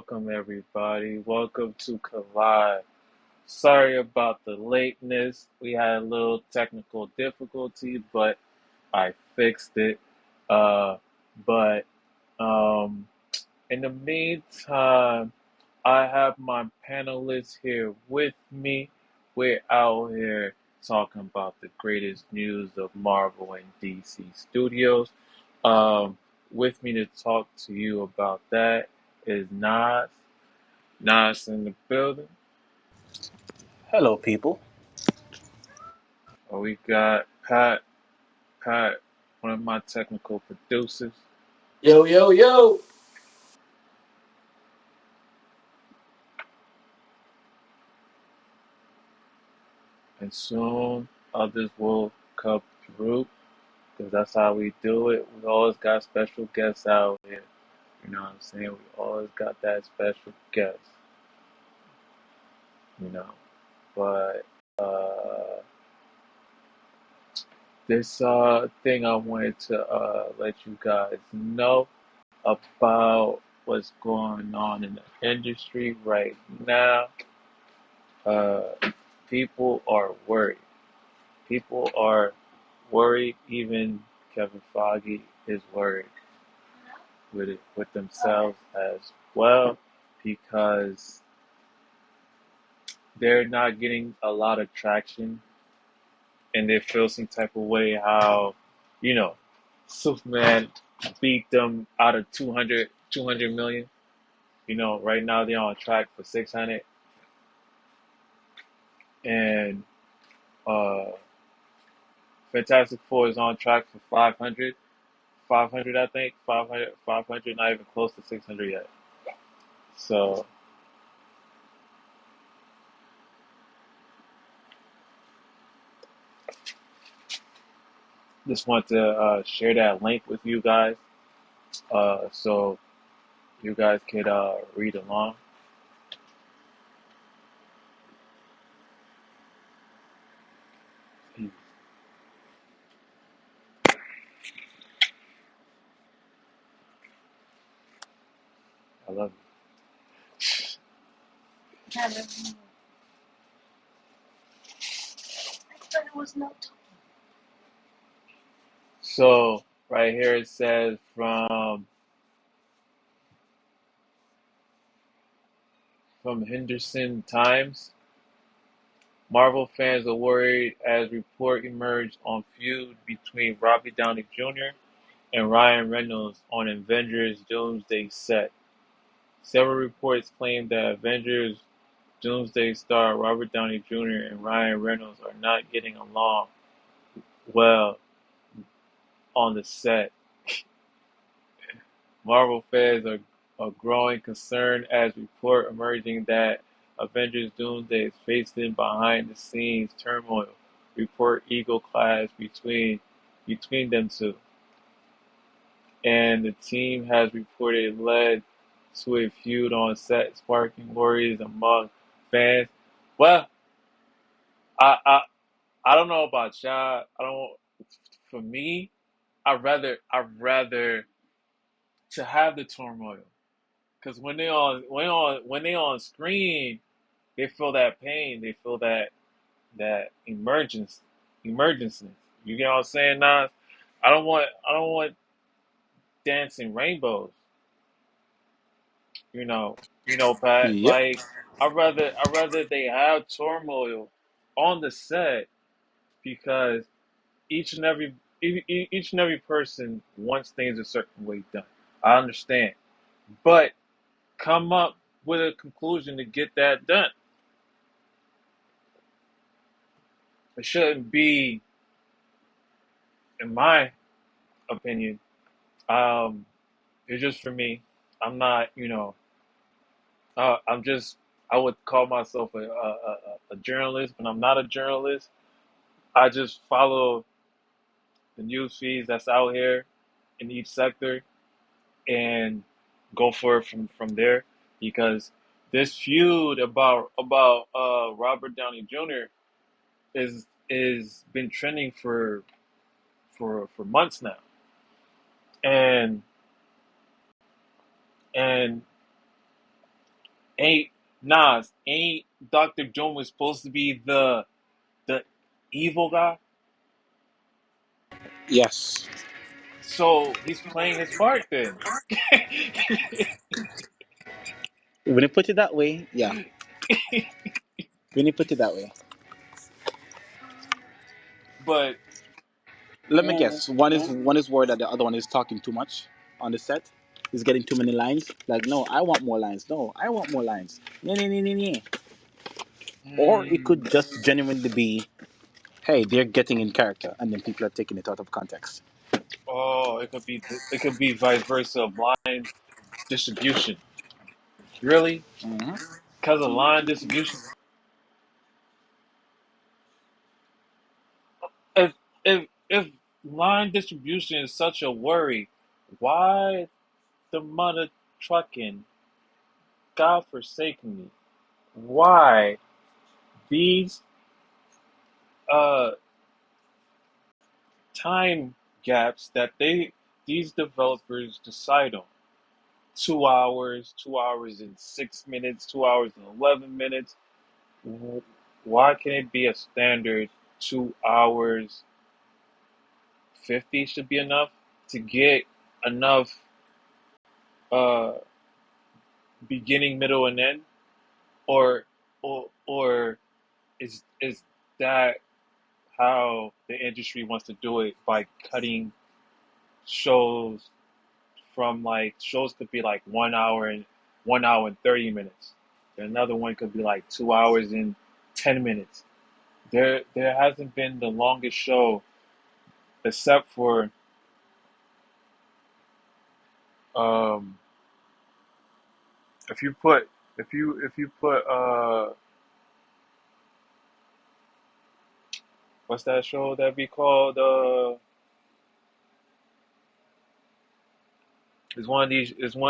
Welcome, everybody. Welcome to Collide. Sorry about the lateness. We had a little technical difficulty, but I fixed it. Uh, but um, in the meantime, I have my panelists here with me. We're out here talking about the greatest news of Marvel and DC Studios. Um, with me to talk to you about that is Nas. Nas in the building. Hello, people. We got Pat, one of my technical producers. Yo, yo, yo. And soon others will come through because that's how we do it. We always got special guests out here. You know what I'm saying? We always got that special guest. You know, but this thing I wanted to let you guys know about what's going on in the industry right now. Uh, people are worried. People are worried. Even Kevin Feige is worried with themselves as well because they're not getting a lot of traction, and they feel some type of way how, you know, Superman beat them out of 200 million. You know, right now they're on track for 600, and uh, Fantastic Four is on track for 500. 500, I think. 500, not even close to 600 yet. So, just want to share that link with you guys so you guys could read along. I love it. I thought it was not. So, right here it says from Henderson Times. Marvel fans are worried as report emerged on feud between Robbie Downey Jr. and Ryan Reynolds on Avengers Doomsday set. Several reports claim that Avengers Doomsday star Robert Downey Jr. and Ryan Reynolds are not getting along well on the set. Marvel fans are growing concerned as report emerging that Avengers Doomsday is facing behind the scenes turmoil. Report Eagle clash between them two. And the team has reported led to a feud on set, sparking worries among fans. Well, I I don't know about y'all. I don't. For me, I'd rather to have the turmoil because when they on screen, they feel that pain. They feel that emergence. You get what I'm saying, Nas? I don't want dancing rainbows. Pat. Yep. Like I'd rather they have turmoil on the set because each and every each and every person wants things a certain way done. I understand, but come up with a conclusion to get that done. It shouldn't be, in my opinion. Um, it's just for me. I'm not, I'm just. I would call myself a journalist, but I'm not a journalist. I just follow the news feeds that's out here in each sector and go for it from there because this feud about Robert Downey Jr. is been trending for months now, and and ain't ain't Doctor Doom was supposed to be the evil guy, Yes. so he's playing his part then. When you put it that way, yeah. When you put it that way, But let me well, guess. One is worried that the other one is talking too much on the set. He's getting too many lines. Like, no, I want more lines. No, I want more lines. Nee, nee, nee, nee, nee. Or it hmm, could just genuinely be, hey, they're getting in character, and then people are taking it out of context. oh, it could be vice versa, blind distribution. Really? Hmm. Because of line distribution? If if line distribution is such a worry, why the mother trucking? God forsaken me. Why these uh time gaps that these developers decide on? 2 hours, 2 hours and 6 minutes, 2 hours and 11 minutes. Why can't it be a standard 2 hours 50 should be enough to get enough uh beginning, middle, and end, or or is that how the industry wants to do it by cutting shows from like shows could be like 1 hour and 30 minutes. Another one could be like 2 hours and 10 minutes. There hasn't been the longest show except for um if you put if you put what's that show that be called it's one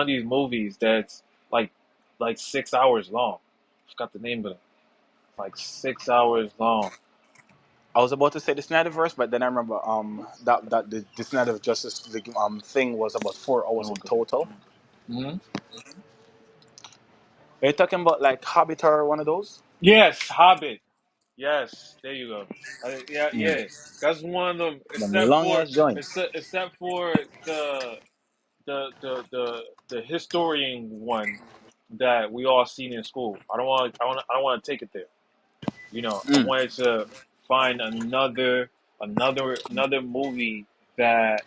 of these movies that's like like 6 hours long. I forgot the name of it. It's like 6 hours long. I was about to say the Snyderverse, but then I remember that the Snyder Justice League thing was about 4 hours in total. Mm-hmm. Are you talking about like Hobbit or one of those? Yes, Hobbit. Yes, there you go. Yeah, Mm. yeah. That's one of them. Them long ass joints. Except for the historian one that we all seen in school. I don't want to take it there. I Mm. wanted to find another movie that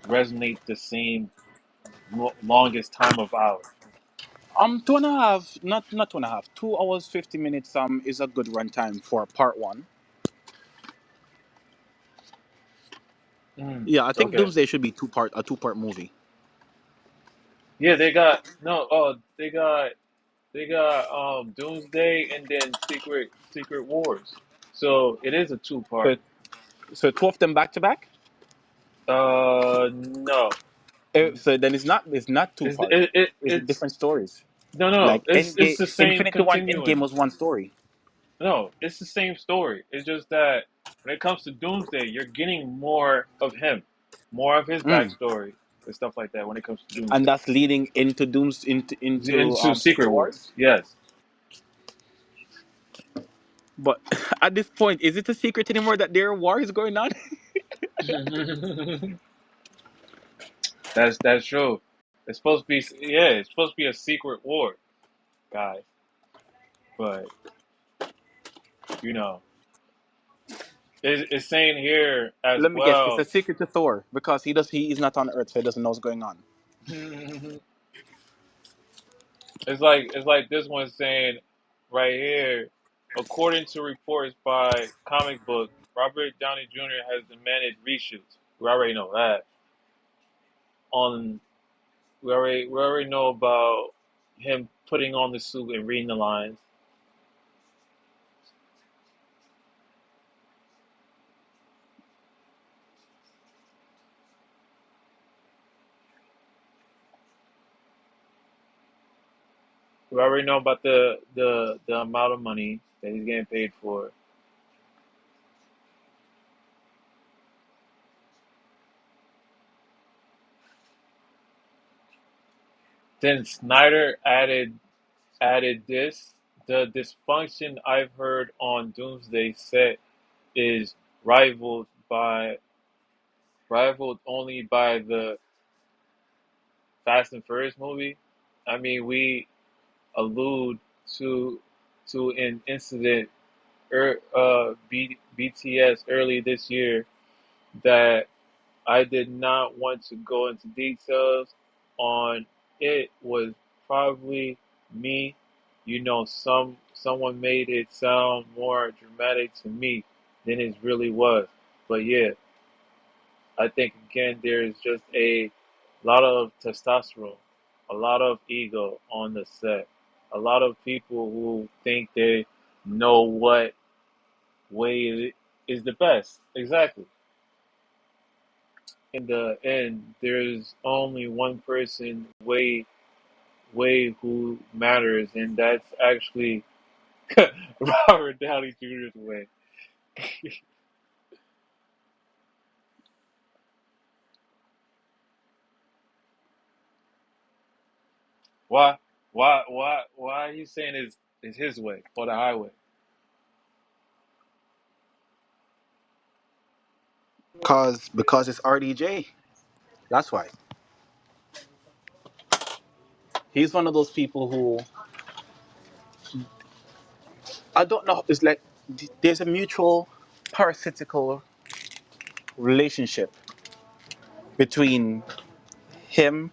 resonates the same longest time of hours. 2.5, not 2.5, 2 hours 50 minutes is a good runtime for part one. Mm, Yeah, I think okay. Doomsday should be a 2-part movie. Yeah, they got no. Oh, they got Doomsday and then Secret Wars. So it is a two So part. so two of them back to back. No. So then it's not two It's part. it, it It's it's different stories. no, no. Like It's Endgame, the same Infinity War, Endgame continuing. was one story. No, it's the same story. It's just that when it comes to Doomsday, you're getting more of him, more of his Mm. backstory and stuff like that. When it comes to And Doomsday, that's leading into Dooms into into Secret Secret Wars. Wars, yes, But at this point, is it a secret anymore that there are wars going on? that's true. It's supposed to be, yeah, it's supposed to be a secret war, guys. But you know, it's saying here as Let me guess. It's a well. secret to Thor because he is not on Earth, so he doesn't know what's going on. It's like this one saying right here, according to reports by comic book, Robert Downey Jr. has demanded reshoots. We already know that. On we already know about him putting on the suit and reading the lines. We already know about the amount of money that he's getting paid for. Then Snyder added this. The dysfunction I've heard on Doomsday set is rivaled by rivaled only by the Fast and Furious movie. I mean, we allude to an incident BTS early this year that I did not want to go into details on. It was probably me. Someone made it sound more dramatic to me than it really was. But yeah, I think again there's just a lot of testosterone, a lot of ego on the set, a lot of people who think they know what way is the best. Exactly. In the end, there's only one person way who matters, and that's actually Robert Downey Jr.'s way. why why are you saying is his way or the highway? Because it's RDJ. That's why. He's one of those people who I don't know. It's like there's a mutual parasitical relationship between him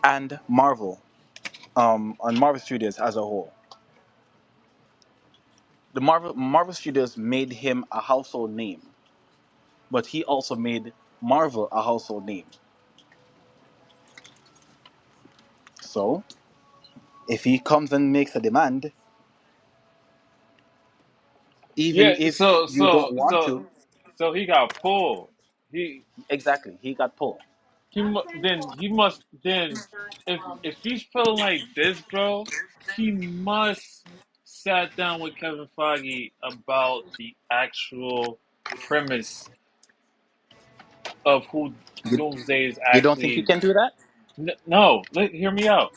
and Marvel, on Marvel Studios as a whole. The Marvel Studios made him a household name, but he also made Marvel a household name. So if he comes and makes a demand, even Yeah, if so you don't so want so to, so he got pulled. He exactly, he got pulled. then he must then if he's feeling like this, bro, he must sat down with Kevin Feige about the actual premise of who You, Doomsday is you don't think he actually. can do that? No, hear me out.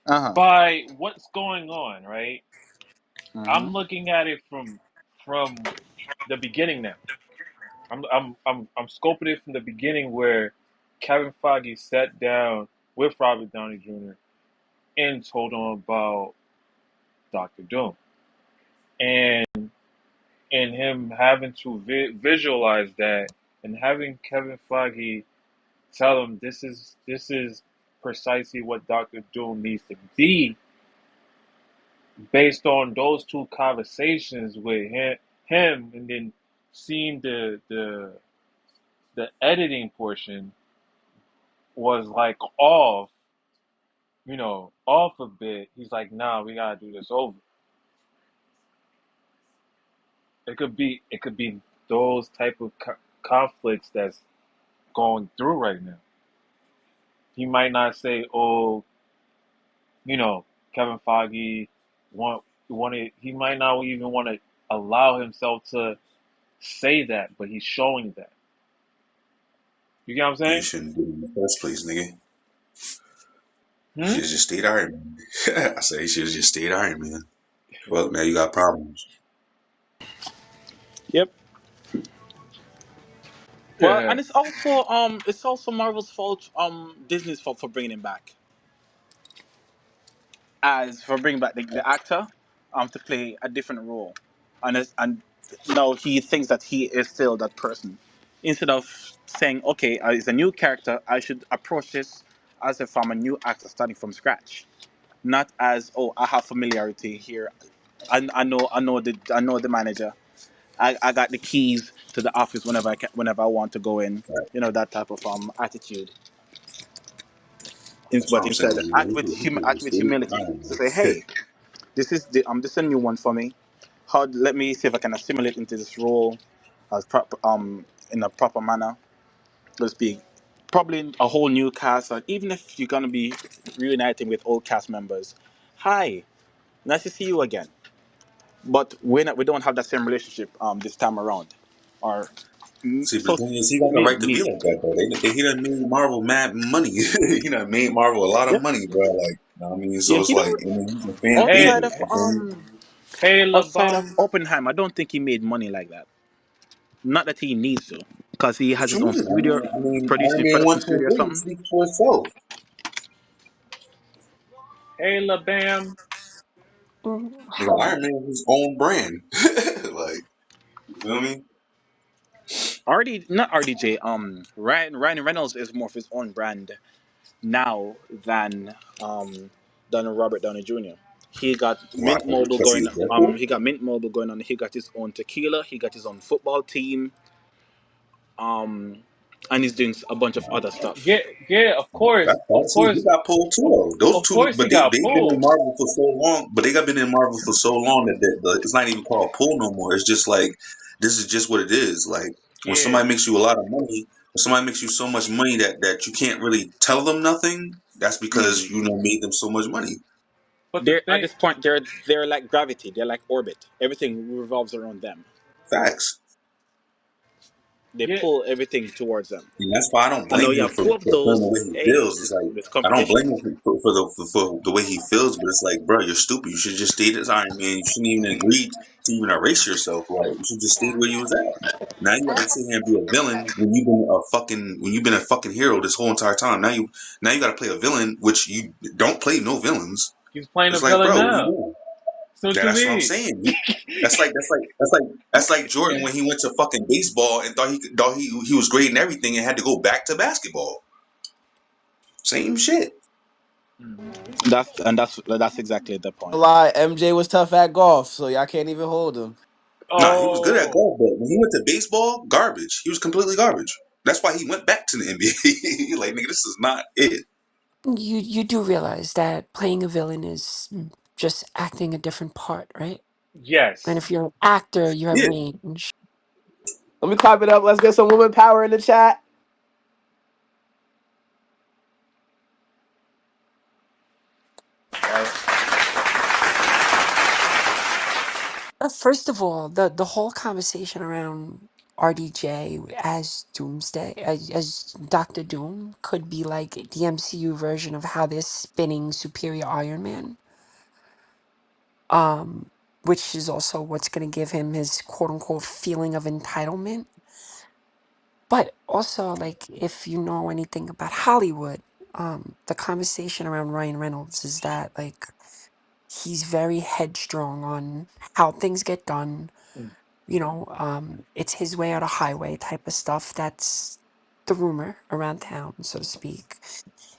Uh huh. By what's going on, right? Hmm. I'm looking at it from the beginning now. I'm scoping it from the beginning where Kevin Feige sat down with Robert Downey Jr. and told him about Doctor Doom, and him having to visualize that, and having Kevin Feige tell him this is precisely what Doctor Doom needs to be, based on those two conversations with him, and then seeing the editing portion was like off a bit. He's like, nah, we gotta do this over. It could be those type of conflicts that's going through right now. He might not say, oh, Kevin Feige want he might not even want to allow himself to say that, but he's showing that. You get what I'm You saying? shouldn't do it in the first place, nigga. You Hmm? should have just stayed Iron Man. I say you should have just stayed Iron Man. Well, now you got problems. Yep. Well, Yeah. and it's also Marvel's fault, Disney's fault for bringing him back, as for bringing back the actor, to play a different role, and now he thinks that he is still that person, instead of saying, okay, it's a new character, I should approach this as if I'm a new actor starting from scratch, not as, oh, I have familiarity here, I know the manager, I got the keys to the office whenever I want to go in, Right. that type of attitude. That's what But I'm saying. instead, Man. He could have act just with stayed humility Iron to say, Man. hey, this is a new one for me. Let me see if I can assimilate into this role as proper in a proper manner. Let's be probably a whole new cast, and even if you're gonna be reuniting with old cast members, hi, nice to see you again. But we don't have that same relationship this time around, or See, but the so thing is, he got the right to be maybe. like that, though. He done made Marvel mad money. He done made Marvel a lot of Yeah, money, bro. Like, you know what I mean? So yeah. it's He like, don't I mean, he's a fan Hey, outside favorite. of You feel me? hey, outside of LeBum. Oppenheimer. I don't think he made money like that. Not that he needs to, because he What has his you own mean? studio, Iron producing Man 1, production 2, and studio or 3 something. speaks for itself. Hey, LeBam. Like, How? Iron Man is his own brand. Like, you feel me? Not RDJ. Ryan Reynolds is more of his own brand now um than Robert Downey Jr. He got Why? Mint Mobile Because going. he's Deadpool? He got Mint Mobile going on. He got his own tequila. He got his own football team. Um, and he's doing a bunch of other stuff. Yeah, of See, he course, got pulled too, of, though. Those of two, course, he but got they've been in pulled. Marvel for so long. But they got been in Marvel for so long that, it's not even called pull no more. It's just like this is just what it is. Like when Yeah, somebody makes you a lot of money, when somebody makes you so much money that you can't really tell them nothing. That's because Mm. you know made them so much money. but the They're at thing, this point. They're like gravity. They're like orbit. Everything revolves around them. Facts. They yeah, pull everything towards them. And that's why I don't I know blame you him have two of for feeling the way those. he Hey, feels. It's like there's I don't competition. blame him for the way he feels, but it's like, bro, you're stupid. You should just stay as Iron Man. You shouldn't even agree to even erase yourself. Like you should just stay where you was at. Now you got to sit here and be a villain when you've been a fucking hero this whole entire time. Now you got to play a villain, which you don't play no villains. he's playing a It's like, villain bro, what are you now. doing? So what Yeah, you that's what I'm mean? saying. That's like Jordan when he went to fucking baseball and thought he was great and everything and had to go back to basketball. Same shit. Mm. That's exactly the A point. lie, MJ was tough at golf, so y'all can't even hold him. Nah, he was good at Oh, golf, but when he went to baseball, garbage. He was completely garbage. That's why he went back to the NBA. Like, nigga, this is not it. You do realize that playing a villain is just acting a different part, right? And yes. if you're an actor, you have Yeah. range. Let me clap it up. Let's get some woman power in the chat. Right. First of all, the whole conversation around RDJ as Doomsday, as Doctor Doom, could be like the MCU version of how they're spinning Superior Iron Man, um, which is also what's going to give him his quote unquote feeling of entitlement. But also, like, if you know anything about Hollywood, the conversation around Ryan Reynolds is that like he's very headstrong on how things get done. Mm. It's his way or the highway type of stuff. That's the rumor around town, so to speak.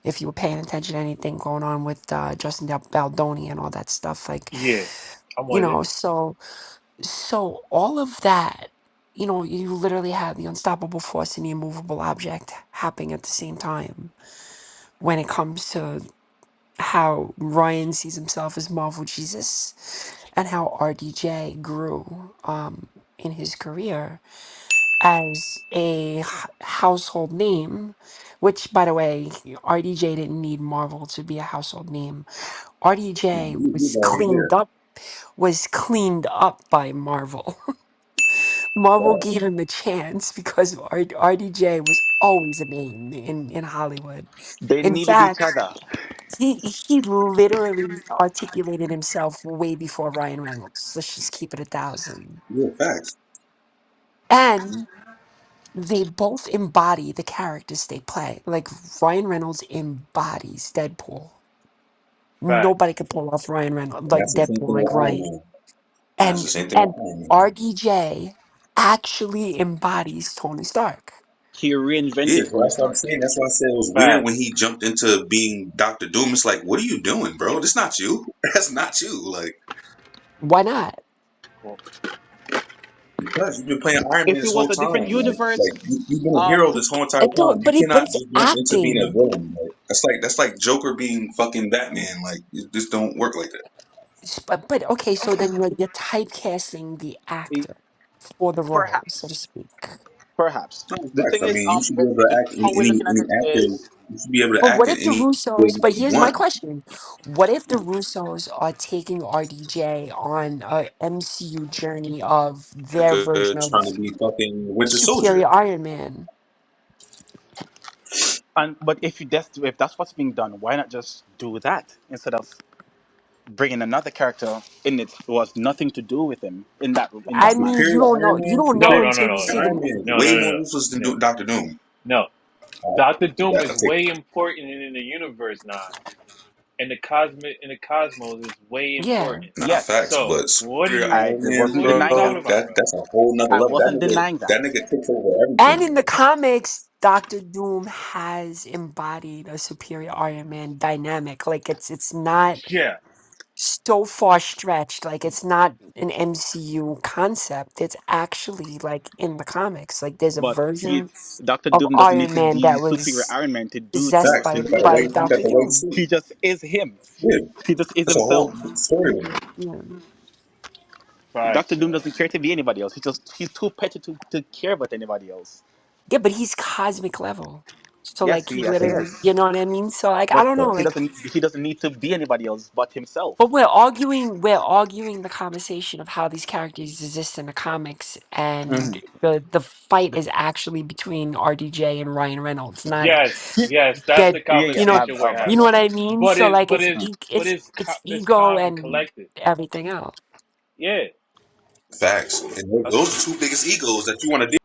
If you were paying attention to anything going on with Justin Baldoni and all that stuff, like, Yeah, I'm with it. so all of that, you literally have the unstoppable force and the immovable object happening at the same time when it comes to how Ryan sees himself as Marvel Jesus and how RDJ grew in his career as a household name, which, by the way, RDJ didn't need Marvel to be a household name. RDJ He's was already cleaned there. up. was cleaned up by Marvel. Marvel gave him a chance because RDJ was always a name in Hollywood. They In needed each fact, other. he literally articulated himself way before Ryan Reynolds. Let's just keep it 1,000. Yeah, facts. And they both embody the characters they play. Like Ryan Reynolds embodies Deadpool. Facts. Nobody could pull off Ryan Reynolds And like that's the same Deadpool thing with like Iron Ryan. Man. And that's the And same thing with and Iron Man. RDJ actually embodies Tony Stark. He Yeah, reinvented so Tony that's what I'm Stark. saying. That's why I said it was weird when Facts. he jumped into being Doctor Doom. It's like, what are you doing, bro? That's not you. That's not you. Like, Why not? Cool. because you've been playing Iron Man If this it was whole a different time. Like universe, you've been a hero this whole entire No, time. You but cannot it's just jump into being a acting. villain. Like, that's like Joker being fucking Batman. Like, it just don't work like that. But okay, so then you're typecasting the he, actor for the role, so to perhaps, speak. perhaps. No, The facts. thing I is, mean, you should be able to act how we're looking at any it actor. is, You should be able to But act what in if the any way Russos, but you here's my want. question. What if the Russos are taking RDJ on a MCU journey of their version of Trying to be fucking Winter Soldier. Superior Iron Man? and but if that's what's being done, why not just do that instead of bringing another character in it who has nothing to do with him in I that mean, manner? Superior Iron you Man, don't know No, Superior, no, no, until you no, see no, the Iron Man is movie. no, way no, more no, ruthless than no, Doctor Doom. no. Doctor Doom is I'll take it. way important in the universe now. In the cosmos is way Yeah. important. Nah, Yes, facts. So but Superior Iron Man, wasn't what are you denying bro, talking that. about, bro? that's a whole nother I level. That wasn't nigga, denying that. that nigga takes over And in everything. the comics, Doctor Doom has embodied a Superior Iron Man dynamic. Like it's not Yeah. so far stretched. Like it's not an MCU concept. It's actually like in the comics. Like there's a But he, version Dr. of Doom doesn't need Iron to Man be that superior was Iron Man to do possessed Facts. what He he's got the by right. doing. He got Doctor the right Doom. suit. He just is him. Yeah, He just is that's a whole himself. story with him. Yeah. Dr. Facts, Doom man. doesn't care to be anybody else. He's too petty to care about anybody else. Yeah, but he's cosmic level. So Yes, like he yes, he literally, Facts. is. you know what I mean? So like I But don't know, like he doesn't need to be anybody else but but himself. we're arguing the conversation of how these characters exist in the comics and Mhm. the fight is actually between RDJ and Ryan Reynolds, not Yes, yes, that's dead, the Yeah, yeah. you know, conversation we're you know having. what I mean? But So it, like but it's it's, but it's it's ego calm and and collected. everything else. Yeah, Facts. And that's those are the two biggest egos that you want to deal.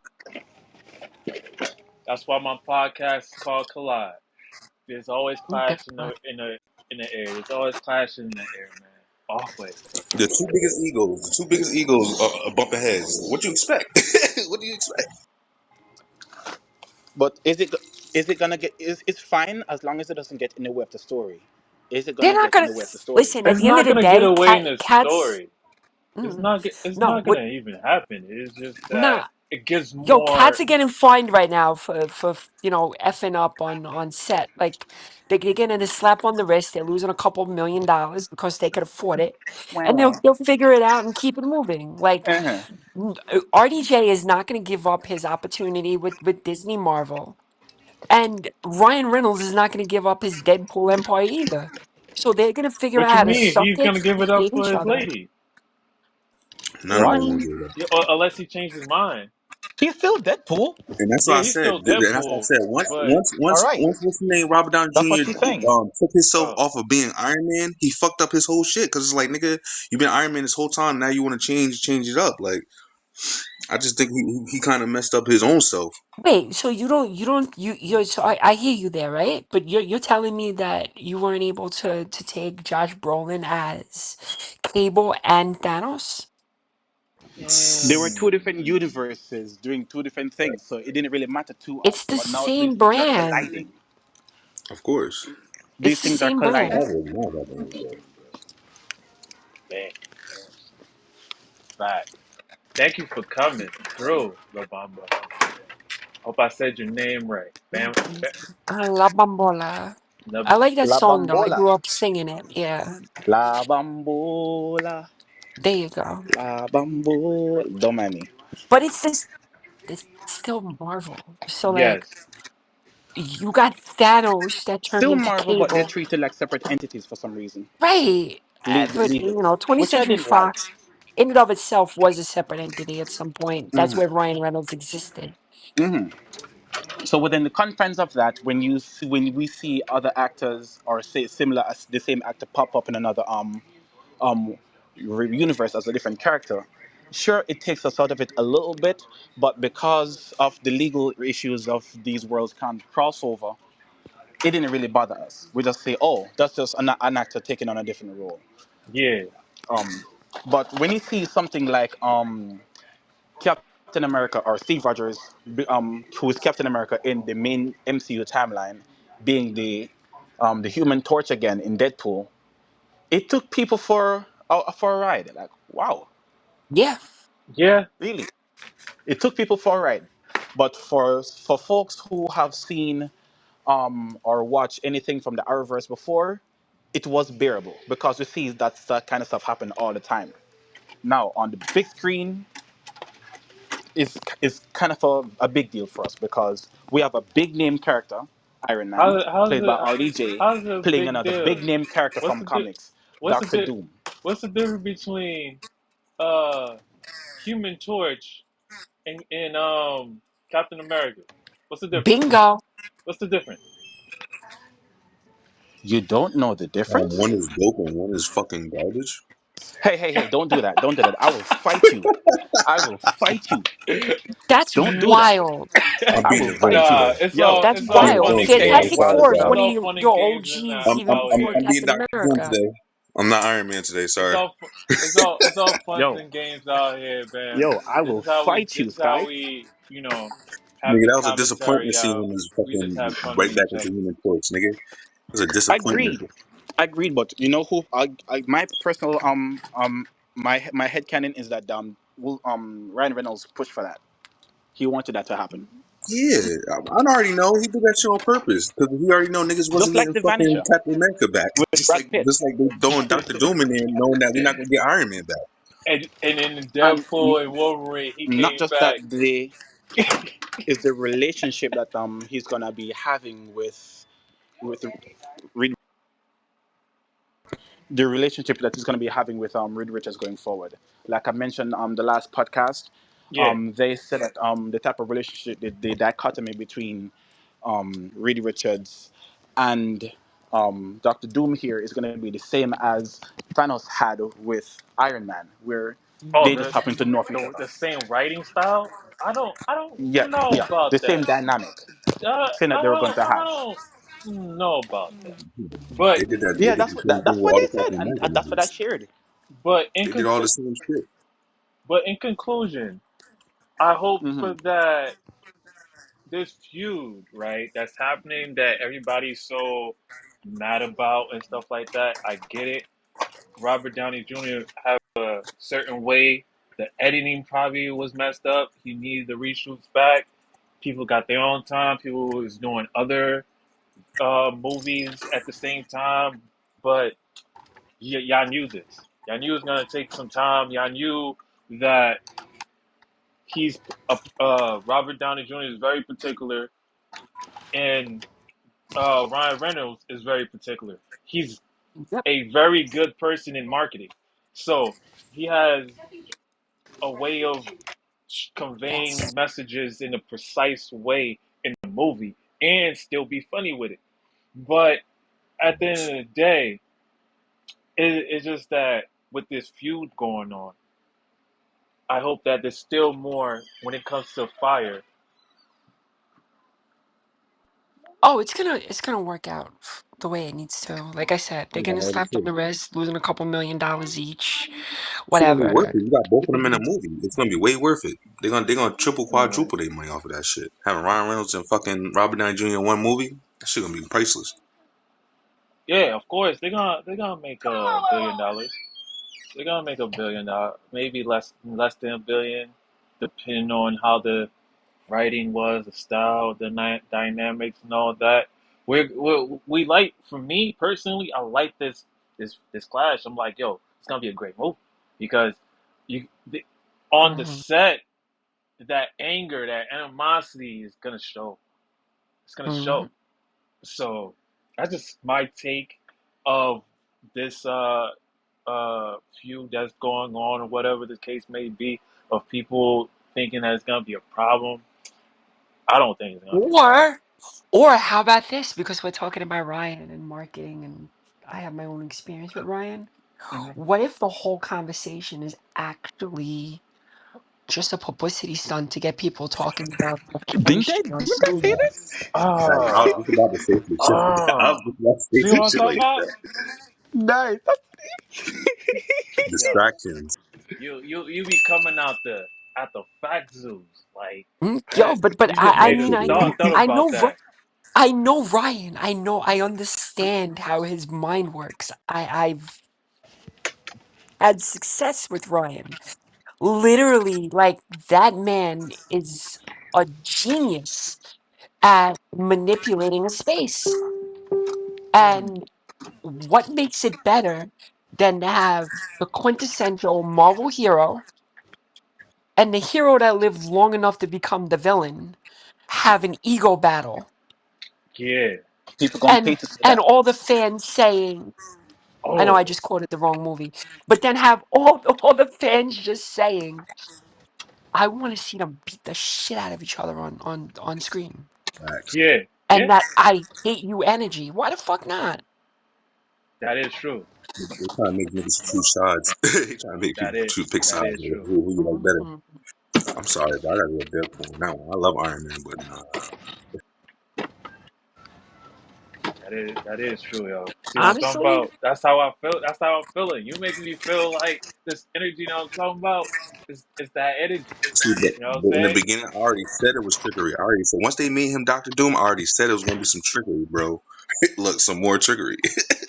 that's why my podcast is called Collide. There's always Okay. clash in the air. There's always clash in the air, man. Always. The two biggest egos. The two biggest egos are bumping heads. What do you expect? What do you expect? But is it gonna get? Is it's fine as long as it doesn't get in the way of the story. Is it They're gonna not get in gonna the way of the story? listen. At It's the end of not the gonna get day, away in the cats. story. Mm, It's no, not what? gonna even happen. It's just that Nah, it gives yo, cats more. are getting fined right now for effing up on set. Like they're getting a slap on the wrist. They're losing $2 million because they could afford it, Wah, and wah. they'll figure it out and keep it moving. Like Uh-huh. RDJ is not going to give up his opportunity with Disney Marvel, and Ryan Reynolds is not going to give up his Deadpool empire either. So they're going to figure What out you how to mean? suck He's their gonna give it teeth up in for each his other. lady? None of Well, I them What? gonna mean, do that. Yeah, unless he changed his mind. He's still Deadpool. And that's why Yeah, I he's said. still And that's why I Deadpool, said. Once, but once, All once, right, once, what's the name? Robert Downey that's what Jr. she's saying. Took himself oh, off of being Iron Man. He fucked up his whole shit because it's like, nigga, you've been Iron Man this whole time. Now you want to change it up. Like, I just think he kind of messed up his own self. wait, so you're so I hear you there, right? But you're telling me that you weren't able to take Josh Brolin as Cable and Thanos? There were two mm, different universes doing two different things, so it didn't really matter too It's often. the But now same these things are brand. colliding. Of course. These It's the things are same brand. colliding. Marvel, Marvel, Marvel. man, fact. Thank you for coming through, La Bamba. Hope I said your name right. Bam, bam La Bambola. the, I like that La song though. I bambola, grew up singing it. Yeah, la bambola, there you go. la bambola. Don't mind me. But it's still Marvel. So like yes. you got Thanos that turned Still into Marvel, but they're Cable. treated like separate entities for some reason. Right. But legal, you know, 20th which I Century didn't like. Fox, in and of itself, was a separate entity at some point. That's Hmm. where Ryan Reynolds existed. Hmm. So within the confines of that, when we see other actors or say similar as the same actor pop up in another um universe as a different character, sure it takes us out of it a little bit, but because of the legal issues of these worlds can't cross over, it didn't really bother us. We just say, oh, that's just an actor taking on a different role. Yeah. Um, but when you see something like Captain America or Steve Rogers, who is Captain America in the main MCU timeline, being the Human Torch again in Deadpool, it took people for a ride. Like, wow, Yeah. Yeah. really? It took people for a ride. But for folks who have seen or watched anything from the Arrowverse before, it was bearable because we see that kind of stuff happen all the time. Now on the big screen, is kind of a big deal for us because we have a big name character, Iron Man, How's played by it RDJ, how's it a playing big another deal? big name character What's from the di- comics, what's the Doctor di- Doom. what's the difference between uh Human Torch and Captain America? What's the difference? Bingo. What's the difference? You don't know the difference? One is dope and one is fucking garbage. Hey, hey, hey, don't do that. Don't do that. I will fight you. I will fight you. That's Don't do that. wild. I'm I being will a villain fight too you. Nah, though. Yo, That's I'm it's being all a fun wild. villain and today. I'm games. Fantastic sorry, Four is It's guys. one of all fun and your games in OGs that even out before I'm here. being Captain Doctor Doom America. today. I'm not Iron Man today. It's Sorry. all it's all fun yo, and games out here, man. yo, I This will is how we fight this you, is how Sky. we have Nigga, this that was a disappointment commentary seeing out. him as We just fucking have fun right with back each into other. Human Torch, nigga. It was a disappointment. Agreed. Agreed, but you know who? My personal my headcanon is that Ryan Reynolds pushed for that. He wanted that to happen. Yeah, I already know he did that shit on purpose because he already know niggas Just wasn't like getting the fucking Vanisher Captain America back. with Brad Pitt. Just like they throwing Doctor Doom in there, knowing that we're not gonna get Iron Man back. And in And Deadpool and Wolverine, he not came just that, back. they is the relationship that he's gonna be having with Reed, the relationship that he's gonna be having with Reed Richards going forward. Like I mentioned the last podcast, Yeah. they said that the type of relationship, the dichotomy between Reed Richards and Doctor Doom here is going to be the same as Thanos had with Iron Man, where Oh, they just happen to know of each the other. same writing style. I don't Yeah, know yeah, the about same that. dynamic, I, saying that I they were going don't to I have. don't know about that. But They did that. They Yeah, did that's the what same thing that's with what all they the said, Captain and America that's what I movies. shared. but They did all the same shit. in conclusion, I hope Hmm. for that this feud, right, that's happening that everybody's so mad about and stuff like that. I get it. Robert Downey Jr. have a certain way. The editing probably was messed up. He needed the reshoots back. People got their own time. People was doing other movies at the same time, but y'all knew this. Y'all knew it was gonna take some time. Y'all knew that he's Robert Downey Jr. is very particular, and Ryan Reynolds is very particular. He's Yep. a very good person in marketing, so he has a way of conveying Yes. messages in a precise way in the movie and still be funny with it. But at the end of the day, it's just that with this feud going on, I hope that there's still more when it comes to fire. Oh, it's gonna work out the way it needs to. Like I said, they're Yeah, gonna all the slap on shit. the wrist, losing a couple $1 million each, Shit gonna be worth whatever. it. You got both of them in a movie. It's gonna be way worth it. They're gonna triple Right. quadruple their money off of that shit. Having Ryan Reynolds and fucking Robert Downey Jr. in one movie, that shit gonna be priceless. Yeah, of course they're gonna make $1 billion. They're gonna make $1 billion, maybe less than a billion, depending on how the writing was, the style, the dynamics, and all that. We like, for me personally, I like this clash. I'm like, yo, it's gonna be a great movie because you on the Hmm. set, that anger, that animosity is gonna show. It's gonna Hmm. show. So that's just my take of this. feud that's going on or whatever the case may be of people thinking that it's gonna be a problem. I don't think it's gonna be a problem. Or, or how about this? Because we're talking about Ryan and marketing, and I have my own experience with Ryan. Mhm. What if the whole conversation is actually just a publicity stunt to get people talking about the chemistry on Didn't I say screen? this? Right. I was Ah, just about to say some shit. I was ah. just about to say See some what I'm shit talking like about? that. Nice. Yo, Distractions. you be coming out the at the fact zoos like Yo, that. but You just I made More a mean, trickery. thought I about know, that. I know Ryan. I understand how his mind works. I've had success with Ryan. Literally, like that man is a genius at manipulating a space. Mhm. And what makes it better than to have the quintessential Marvel hero and the hero that lived long enough to become the villain have an ego battle? Yeah. People gonna pay to see And that. all the fans saying, I know I Oh, just quoted the wrong movie, but then have all the fans just saying, I want to see them beat the shit out of each other on screen. Facts. yeah, And yeah. that I hate you energy. Why the fuck not? That is true. They trying to make niggas choose sides. They trying to make That people is choose pick that sides. is Like, true. who you like better? Mhm. I'm sorry, but I gotta go Deadpool on that one. I love Iron Man, but nah. That is true, yo. See what I'm talking Honestly, about? That's how I feel. That's how I'm feeling. You making me feel like this energy. You know what I'm talking about? It's that energy. See, You know what I'm but in the saying? beginning, I already said it was trickery. I already said once they made him Doctor Doom, I already said it was gonna be some trickery, bro. Look, some more trickery.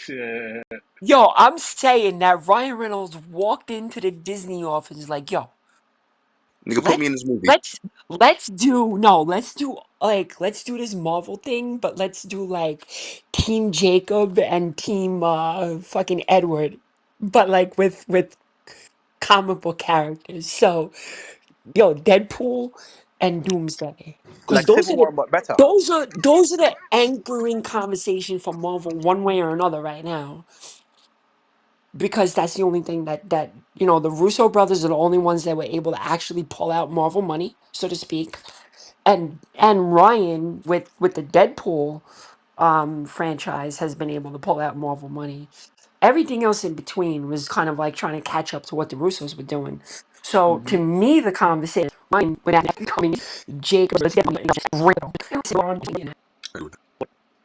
Yeah, yo, I'm saying that Ryan Reynolds walked into the Disney office like, yo, Nigga, put me let's in this movie. let's do no, let's do this Marvel thing, but let's do like Team Jacob and Team fucking Edward, but like with comic book characters. So, yo, Deadpool and Doomsday, because Like Civil War, but better. those are the anchoring conversation for Marvel one way or another right now, because that's the only thing that the Russo brothers are the only ones that were able to actually pull out Marvel money, so to speak. And Ryan with the Deadpool franchise has been able to pull out Marvel money. Everything else in between was kind of like trying to catch up to what the Russos were doing. So to hmm me, the conversation Ryan would have becoming Jacob is getting just real.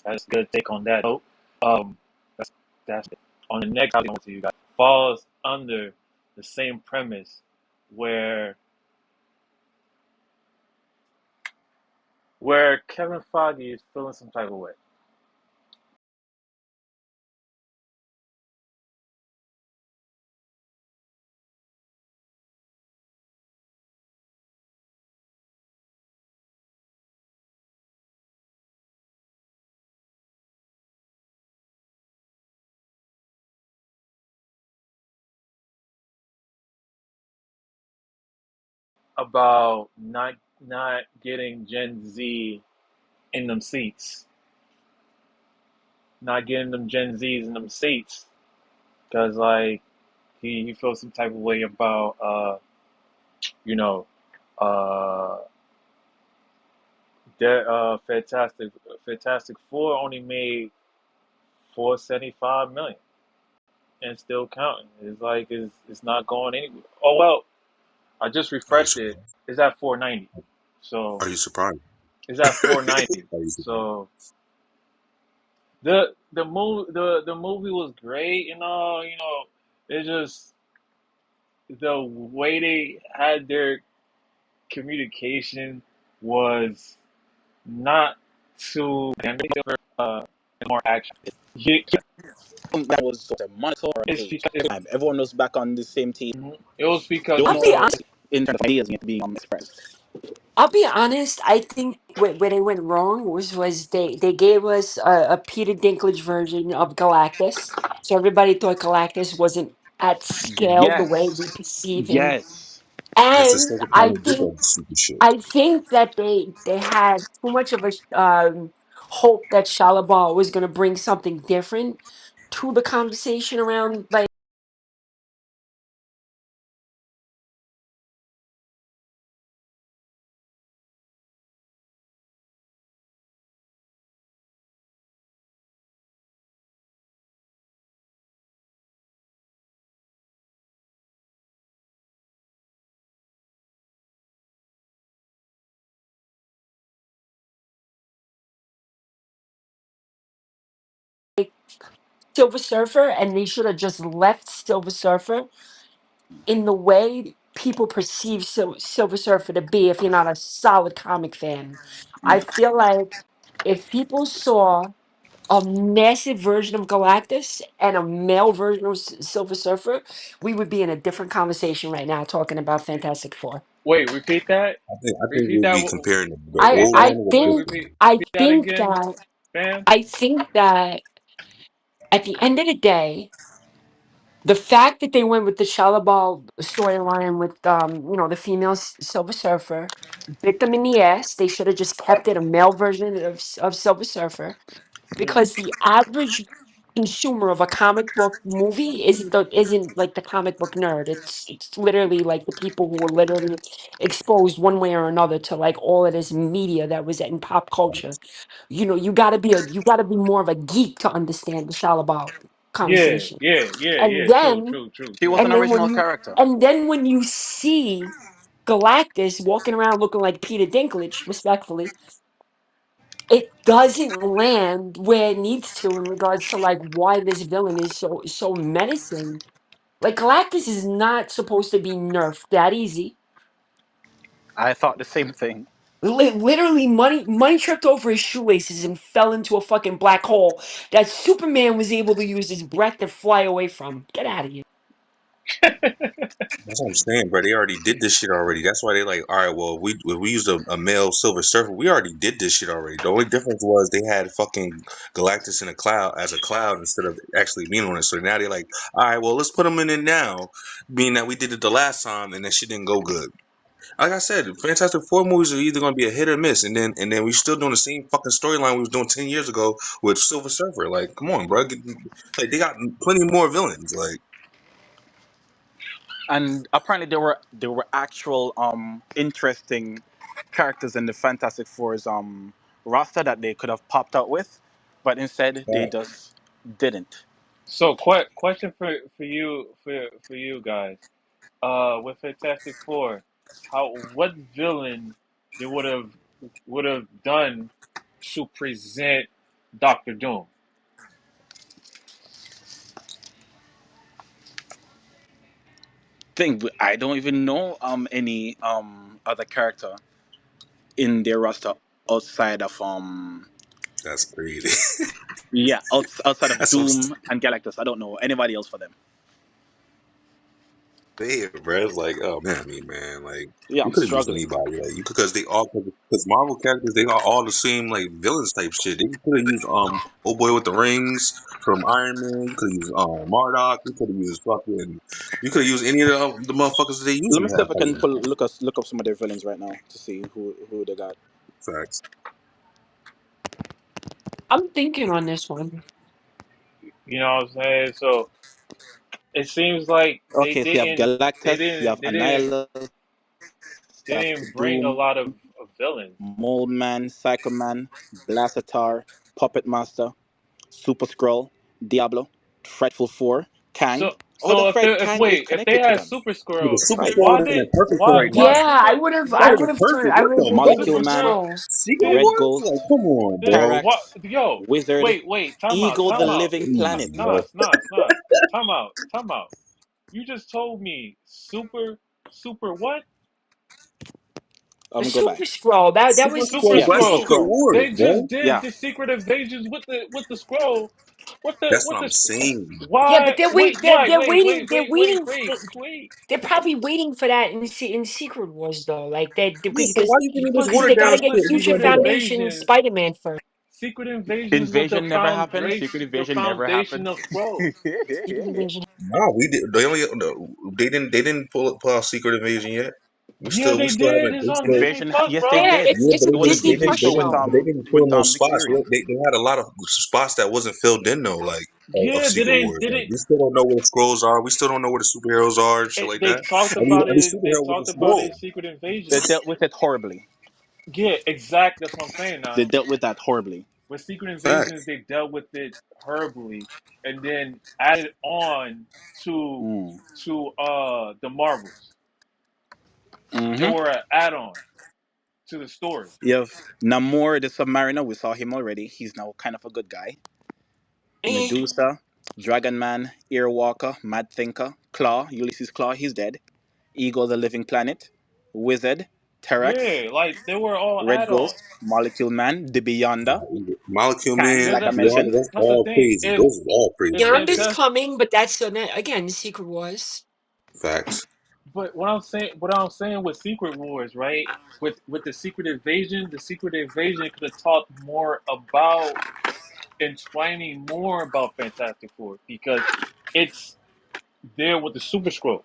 that's a good take on that. So, that's that's on the next topic I want to you guys falls under the same premise where Kevin Feige is feeling some type of way about not getting Gen Z in them seats, not getting them Gen Zs in them seats, because like he feels some type of way about you know uh their Fantastic Four only made 475 million and still counting. It's like it's not going anywhere. Oh well, I just Are you refreshed it. surprised? It's at 490. So Are you surprised? it's at 490. Are you surprised? So the movie was great and all. It's just the way they had their communication was not too more action. Yeah, That was a monitor or it's a because time. Everyone was back on the same team. it was There because was I'll no be more. honest. in terms of ideas need to be expressed. I'll be honest. I think where they went wrong was they gave us a Peter Dinklage version of Galactus, so everybody thought Galactus wasn't at scale the way we Yes. perceive him. Yes. That's the And second time they did that stupid shit. I think that they had too much of a hope that Shalabal was going to bring something different to the conversation around like Silver Surfer, and they should have just left Silver Surfer in the way people perceive Silver Surfer to be if you're not a solid comic fan. I feel like if people saw a massive version of Galactus and a male version of Silver Surfer, we would be in a different conversation right now talking about Fantastic Four. Wait, repeat that. I think Repeat we'll that. be comparing the I old Repeat that. I one with think the Repeat I that think again, that fam. I think that at the end of the day, the fact that they went with the Shalabal storyline with the female Silver Surfer bit them in the ass. They should have just kept it a male version of Silver Surfer, Mm. because the average consumer of a comic book movie isn't like the comic book nerd. It's literally like the people who were literally exposed one way or another to like all of this media that was in pop culture. You gotta be more of a geek to understand the Shalabal Yeah, conversation. yeah, yeah, And yeah. True, then true, true, He true. was an and then original when you character. and then when you see Galactus walking around looking like Peter Dinklage, respectfully, it doesn't land where it needs to in regards to like why this villain is so menacing. Like Galactus is not supposed to be nerfed that easy. I thought the same thing. Literally, money tripped over his shoelaces and fell into a fucking black hole that Superman was able to use his breath to fly away from. Get out of here. That's what I'm saying, bro. They already did this shit already. That's why they like, all right, well, if we used a male Silver Surfer, we already did this shit already. The only difference was they had fucking Galactus in a cloud as a cloud instead of actually being on it. So now they're like, all right, well, let's put him in it now, being that we did it the last time and that shit didn't go good. Like I said, Fantastic Four movies are either gonna be a hit or miss, and then we still doing the same fucking storyline we was doing 10 years ago with Silver Surfer. Like, come on, bro. Like they got plenty more villains. Like, And apparently there were actual interesting characters in the Fantastic Four's roster that they could have popped out with, but instead they just didn't. So, question for you for you guys. With Fantastic Four, what villain they would have done to present Doctor Doom? Thing I don't even know any other character in their roster outside of that's crazy. yeah, outside of That's what I'm Doom and Galactus. I don't know anybody else for them. saying, bro. It's like, oh man, I mean, man, like Yeah, you I'm could have used struggling. anybody, like you could, because they all, because Marvel characters, they got all the same like villains type shit. They could have used old boy with the rings from Iron Man. You could have used Marduk. You could have used fucking. You could have used any of the motherfuckers that they Let me usually see have if I can fighting. look up some of their villains right now to see who they got. Facts. I'm thinking on this one. You know what I'm saying? So it seems like they Okay, so you have didn't they Galactus, you didn't have they didn't Annihilus, they you have didn't bring a Doom, lot of villains. Mold Man, Psycho Man, Blastatar, Puppet Master, Super Skrull, Diablo, Frightful Four, Kang. So Oh, the so Fred if Kang is wait, if they connected to had them. Super Dude, the Skrull, Super Right. Squad why would have did been perfect for why right why now. Yeah, I Super would have. That I why would would have been have turned. perfect. I What would have the did the fuck? Molecule Super Man, Scrolls. Secret did Red Wars? Ghost, Like, come on, did bro. what Parallax, yo Wizard, wait Ego the time out Living Please, Planet. bro. Nas time out. You just told me super what? I'm The gonna go Super back. Scroll. That Super was the Super Squad, Super that's Scroll. Secret Scroll. Wars, They just bro. did Yeah. the Secret Invasions with the scroll. That's What what the I'm saying. Yeah, but why they're wait wait. They're why they're wait waiting. wait They're wait wait waiting. wait wait They're probably waiting for that in Secret Wars though. Like they Yeah, because so why because you giving this but because watered they down gotta but get shit but if you Future Secret gonna do that? Foundation Invasions Spider Man first. Secret Invasions was Invasion never happened. Secret the Invasion never foundation happened. of scrolls. Secret Invasion. No, we did. They only they didn't pull out Secret Invasion yet. Yeah, We they still did. haven't. It's They on still. Disney Invasion, Plus, yes, they bro. Yeah, did. Yeah, it's but a It was a Disney TV Plus show show. they didn't fill no Nick spots. Fury. They had a lot of spots that wasn't filled in though, like of Yeah, Secret Wars. Like didn't we still don't know where the scrolls are. We still don't know where the superheroes are and shit like they that. talked about Every it? They superhero was a talked about it in scroll. Secret They Invasions. dealt with it horribly. Yeah, exact. That's what I'm saying They now. dealt with that horribly. With Secret Invasions, Facts. they dealt with it horribly, and then added on to Mm. the Marvels. They Mm-hmm. were an add-on to the story. You have Namor the Submariner. We saw him already. He's now kind of a good guy. Eh. Medusa, Dragon Man, Earwalker, Mad Thinker, Claw, Ulysses Claw, he's dead. Ego the Living Planet, Wizard, Terex, Yeah, like they were all Red add-ons. Ghost, Molecule Man, The Beyonder, Molecule Kang, Man, like I That's mentioned. Beyond, that's the all thing. crazy. Those are all crazy right If Beyond is there. that's coming, but that's again Secret Wars. Facts. but what I'm saying with Secret Wars, right? With the Secret Invasion could have talked more about explaining more about Fantastic Four because it's there with the Super Scrolls.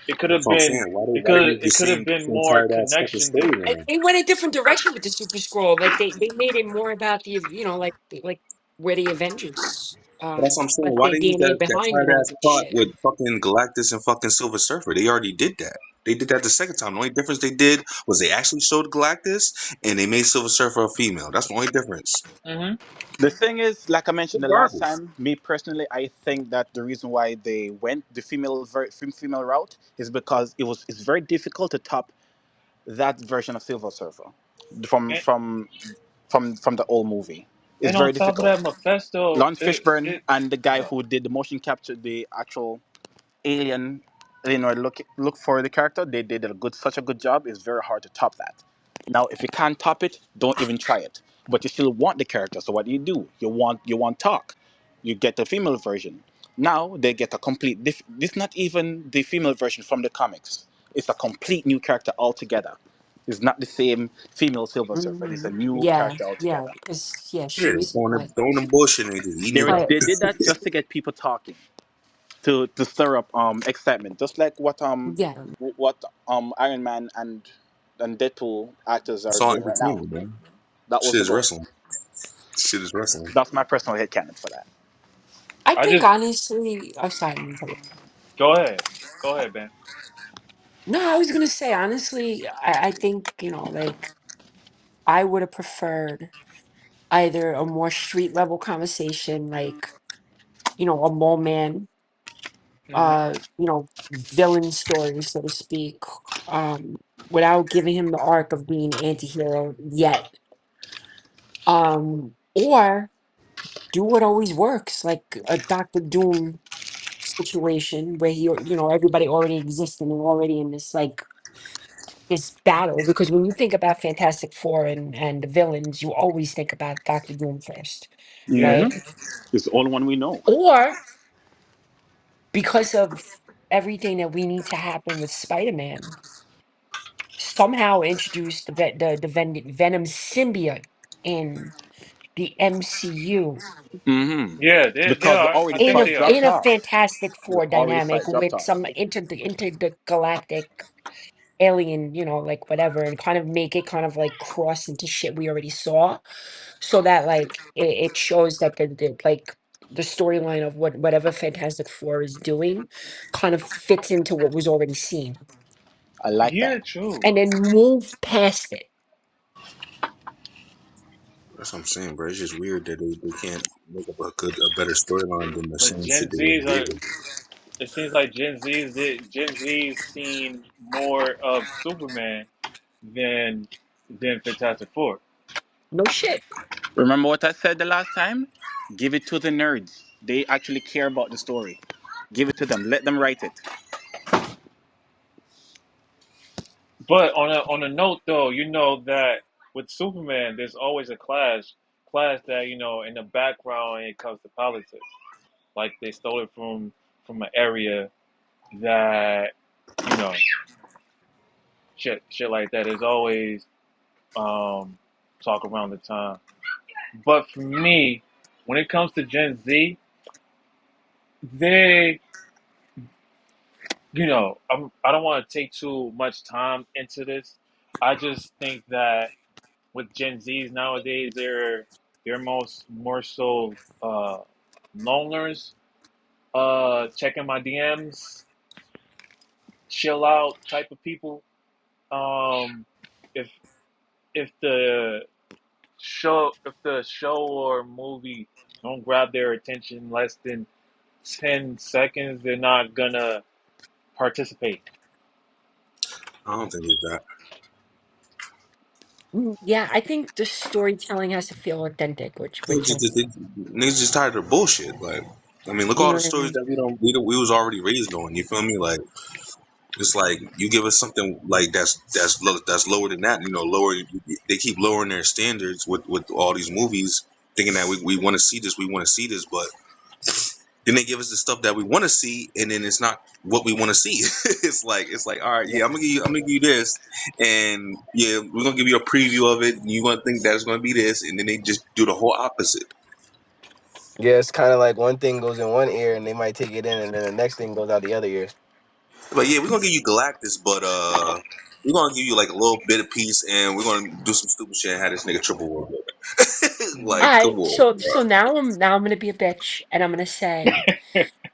It could That's have what I'm been saying. Why they make the it could have same, been same more tired ass fucking connection there. And storyline? they went a different direction with the Super Scroll. Like they made it more about the like where the Avengers But that's what I'm saying. left Why their they use DNA that behind tired and all ass that plot shit. with fucking Galactus and fucking Silver Surfer? They already did that. They did that the second time. The only difference they did was they actually showed Galactus and they made Silver Surfer a female. That's the only difference. Hmm. The thing is, like I mentioned the last Regardless. time, me personally, I think that the reason why they went the female route is because it's very difficult to top that version of Silver Surfer from And, from from the old movie. It's and on very top of difficult. that, Mephisto, Lon Fishburne it and the guy yeah. who did the motion capture, the actual alien, look for the character, they did such a good job. It's very hard to top that. Now if you can't top it, don't even try it, but you still want the character, so what do? You want talk, you get the female version. Now they get a complete this not even the female version from the comics. It's a complete new character altogether. It's not the same female Silver Surfer. It's a new Yeah, character yeah, altogether. because yeah, Yeah, she was like, throwing them bullshit and they just eating it up. but They did that just to get people talking, to stir up excitement, just like yeah, what Iron Man and Deadpool actors It's are all doing right now. entertainment, man. That was Shit the is goal. wrestling. Shit is wrestling. That's my personal headcanon for that. I I think just honestly, I'm sorry. go ahead, go ahead, Ben. No, I was gonna say honestly, I think like I would have preferred either a more street level conversation, like a mole man, Hmm. villain story, so to speak, um, without giving him the arc of being anti-hero yet. Or do what always works, like a Doctor Doom situation where everybody already exists and they're already in this battle. Because when you think about Fantastic Four and the villains, you always think about Doctor Doom first, Hmm. right? It's the only one we know. Or because of everything that we need to happen with Spider-Man, somehow introduce the Venom symbiote in the MCU Hmm. Yeah, they Because they are. I already in think a they are. in dropped a off. Fantastic They Four already dynamic dropped with off. some intergalactic alien, like whatever, and kind of make it kind of like cross into shit we already saw, so that like it shows that the storyline of whatever Fantastic Four is doing kind of fits into what was already seen, I like Yeah, that. true. and then move past it. That's what I'm saying, bro. It's just weird that they can't make up a better storyline than the But same shit Gen they already Zs are. did. It seems like Gen Z's seen more of Superman than Fantastic Four. No shit. Remember what I said the last time? Give it to the nerds. They actually care about the story. Give it to them. Let them write it. But on a note though, you know that with Superman, there's always a clash that in the background when it comes to politics. Like they stole it from an area that you know shit like that. There's always um, talk around the time. But for me, when it comes to Gen Z, they I don't want to take too much time into this. I just think that with Gen Zs nowadays, they're most more so loners, checking my DMs, chill out type of people. Um, if if the show or movie don't grab their attention less than 10 seconds, they're not gonna participate. I don't think it's that. Yeah, I think the storytelling has to feel authentic, which Niggas just, niggas just tired of bullshit. Like, I mean, look at you all know the what I stories mean. that we was already raised on. You feel me? Like, it's like you give us something like that's lower than that. You know, lower. They keep lowering their standards with all these movies, thinking that we want to see this, we want to see this, but then they give us the stuff that we want to see, and then it's not what we want to see. It's like, all right, Yeah. yeah, I'm gonna give you this, and yeah, we're gonna give you a preview of it, and you're gonna think that it's gonna be this, and then they just do the whole opposite. Yeah, it's kind of like one thing goes in one ear and they might take it in, and then the next thing goes out the other ear. But yeah, we're gonna give you Galactus, but we're gonna give you like a little bit of piece, and we're gonna do some stupid shit and have this nigga triple world. Hmm. Like, All come right, on. so now I'm gonna be a bitch, and I'm gonna say,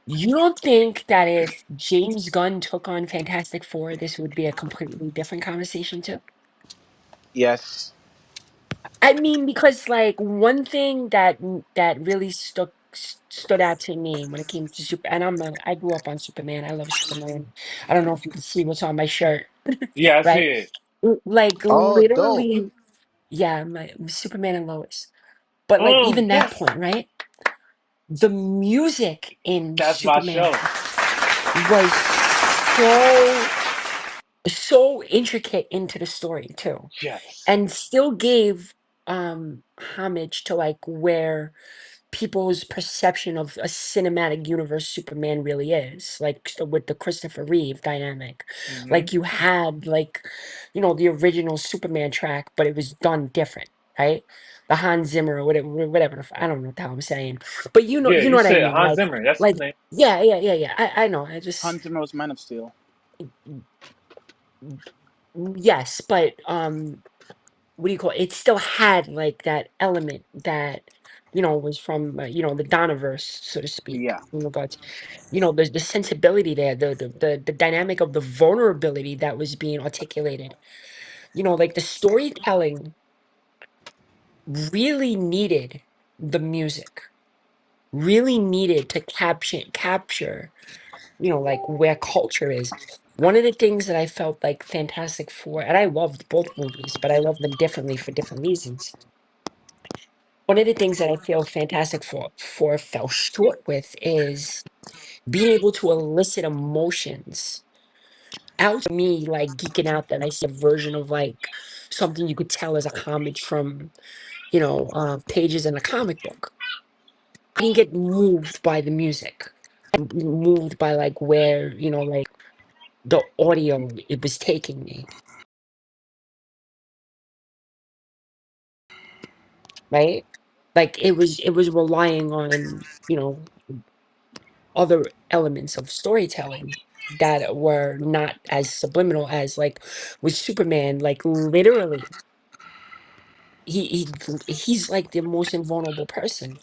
you don't think that if James Gunn took on Fantastic Four, this would be a completely different conversation too? Yes. I mean, because like one thing that really stood out to me when it came to Super, and I grew up on Superman. I love Superman. I don't know if you can see what's on my shirt, Yeah, I see right? it. Like Oh, dope. literally, yeah, my Superman and Lois. But like even that Yes, point, right? The music in that's my show. Superman was so intricate into the story too, Yes. and still gave homage to like where people's perception of a cinematic universe Superman really is, like with the Christopher Reeve dynamic. Hmm. Like you had like, the original Superman track, but it was done different, right? The Hans Zimmer or whatever I don't know what the hell I'm saying, but you know Yeah, you know you what I said mean. Hans Zimmer. That's his Like name. yeah. I know. I just Hans Zimmer was Man of Steel. yes, but what do you call it? It still had like that element that was from the Donnaverse, so to speak, Yeah. in regards, there's the sensibility there, the dynamic of the vulnerability that was being articulated. Like the storytelling really needed the music, really needed to capture, like where culture is. One of the things that I felt like Fantastic Four, and I loved both movies, but I loved them differently for different reasons. One of the things that I feel Fantastic Four fell short with is being able to elicit emotions out of me, like geeking out that I see a version of like something you could tell as a homage from, pages in a comic book. I didn't get moved by the music. Moved by like where, like the audio it was taking me, right? Like it was relying on, other elements of storytelling that were not as subliminal as like with Superman, like literally he's like the most invulnerable person.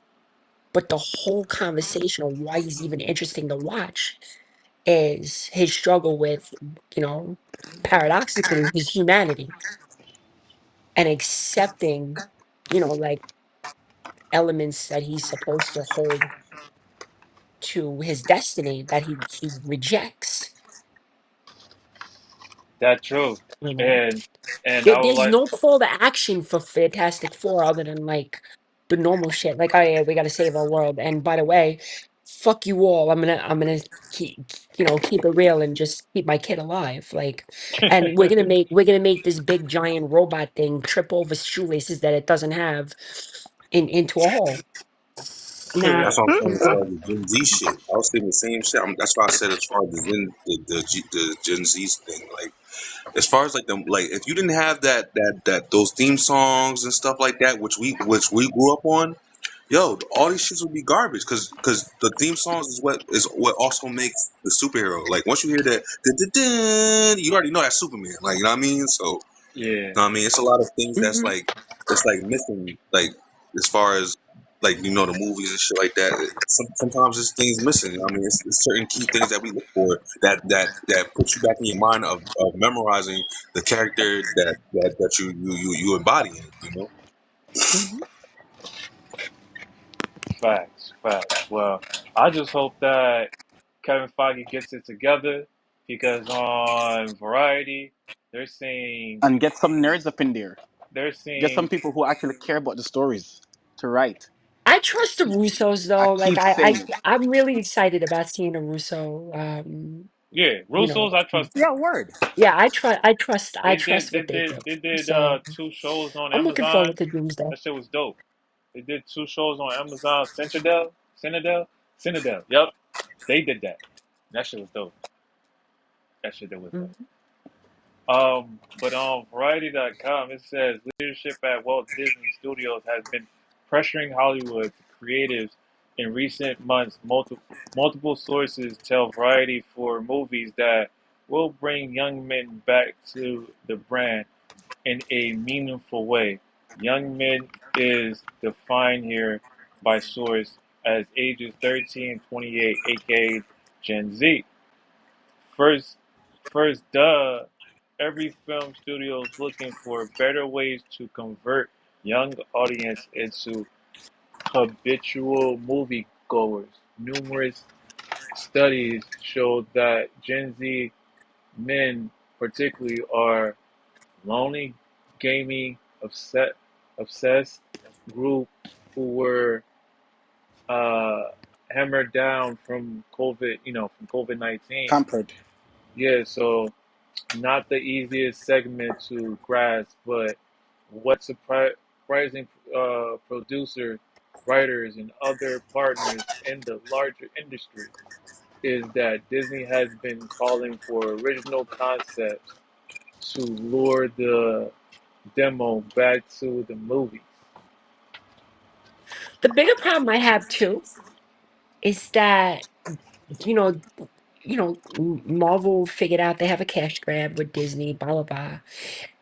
But the whole conversation of why he's even interesting to watch is his struggle with, you know, paradoxically his humanity and accepting, like elements that he's supposed to hold to his destiny that he rejects. That's true. You know? And I would There's like no call to action for Fantastic Four other than like the normal shit. Like, oh yeah, we gotta save our world. And by the way, fuck you all. I'm gonna keep it real and just keep my kid alive. Like, and we're gonna make this big giant robot thing trip over shoelaces that it doesn't have into a hole. Now, That's what I'm saying as far as the Gen Z shit. I was thinking the same shit. That's why I said as far as the Gen Z thing. Like, as far as like if you didn't have that those theme songs and stuff like that, which we grew up on, yo, all these shits would be garbage because the theme songs is what also makes the superhero. Like once you hear that, you already know that's Superman. Like you know what I mean. So yeah. know what I mean, it's a lot of things mhm, that's like missing. Like as far as like the movies and shit like that. Sometimes there's things missing. I mean, it's certain key things that we look for that puts you back in your mind of memorizing the character that you embody in. You know. mhm. Facts, facts. Well, I just hope that Kevin Feige gets it together because on Variety, they're saying, And get some nerds up in there. they're Just some seeing, people who actually care about the stories to write. I trust the Russos I though. Like keep saying, I'm really excited about seeing a Russo. yeah, You know, Russo's. I trust them. yeah, word. yeah, I They did trust they what they did do. they did So two shows on I'm looking forward Amazon. to Doomsday. That shit was dope. They did two shows on Amazon. Citadel. Yep, they did that. That shit was dope. That shit that was dope. Mhm. But on Variety.com, it says leadership at Walt Disney Studios has been pressuring Hollywood creatives in recent months. Multiple sources tell Variety for movies that will bring young men back to the brand in a meaningful way. Young men is defined here by source as ages 13 and 28, aka Gen Z. First, duh, every film studio is looking for better ways to convert young audience into habitual moviegoers. Numerous studies show that Gen Z men, particularly, are lonely, gaming, obsessed group who were uh, hammered down from COVID, from COVID-19. Pampered. Yeah, so not the easiest segment to grasp, but what's surprising producers, writers, and other partners in the larger industry is that Disney has been calling for original concepts to lure the demo back to the movies. The bigger problem I have too is that you know Marvel figured out they have a cash grab with Disney, blah blah blah,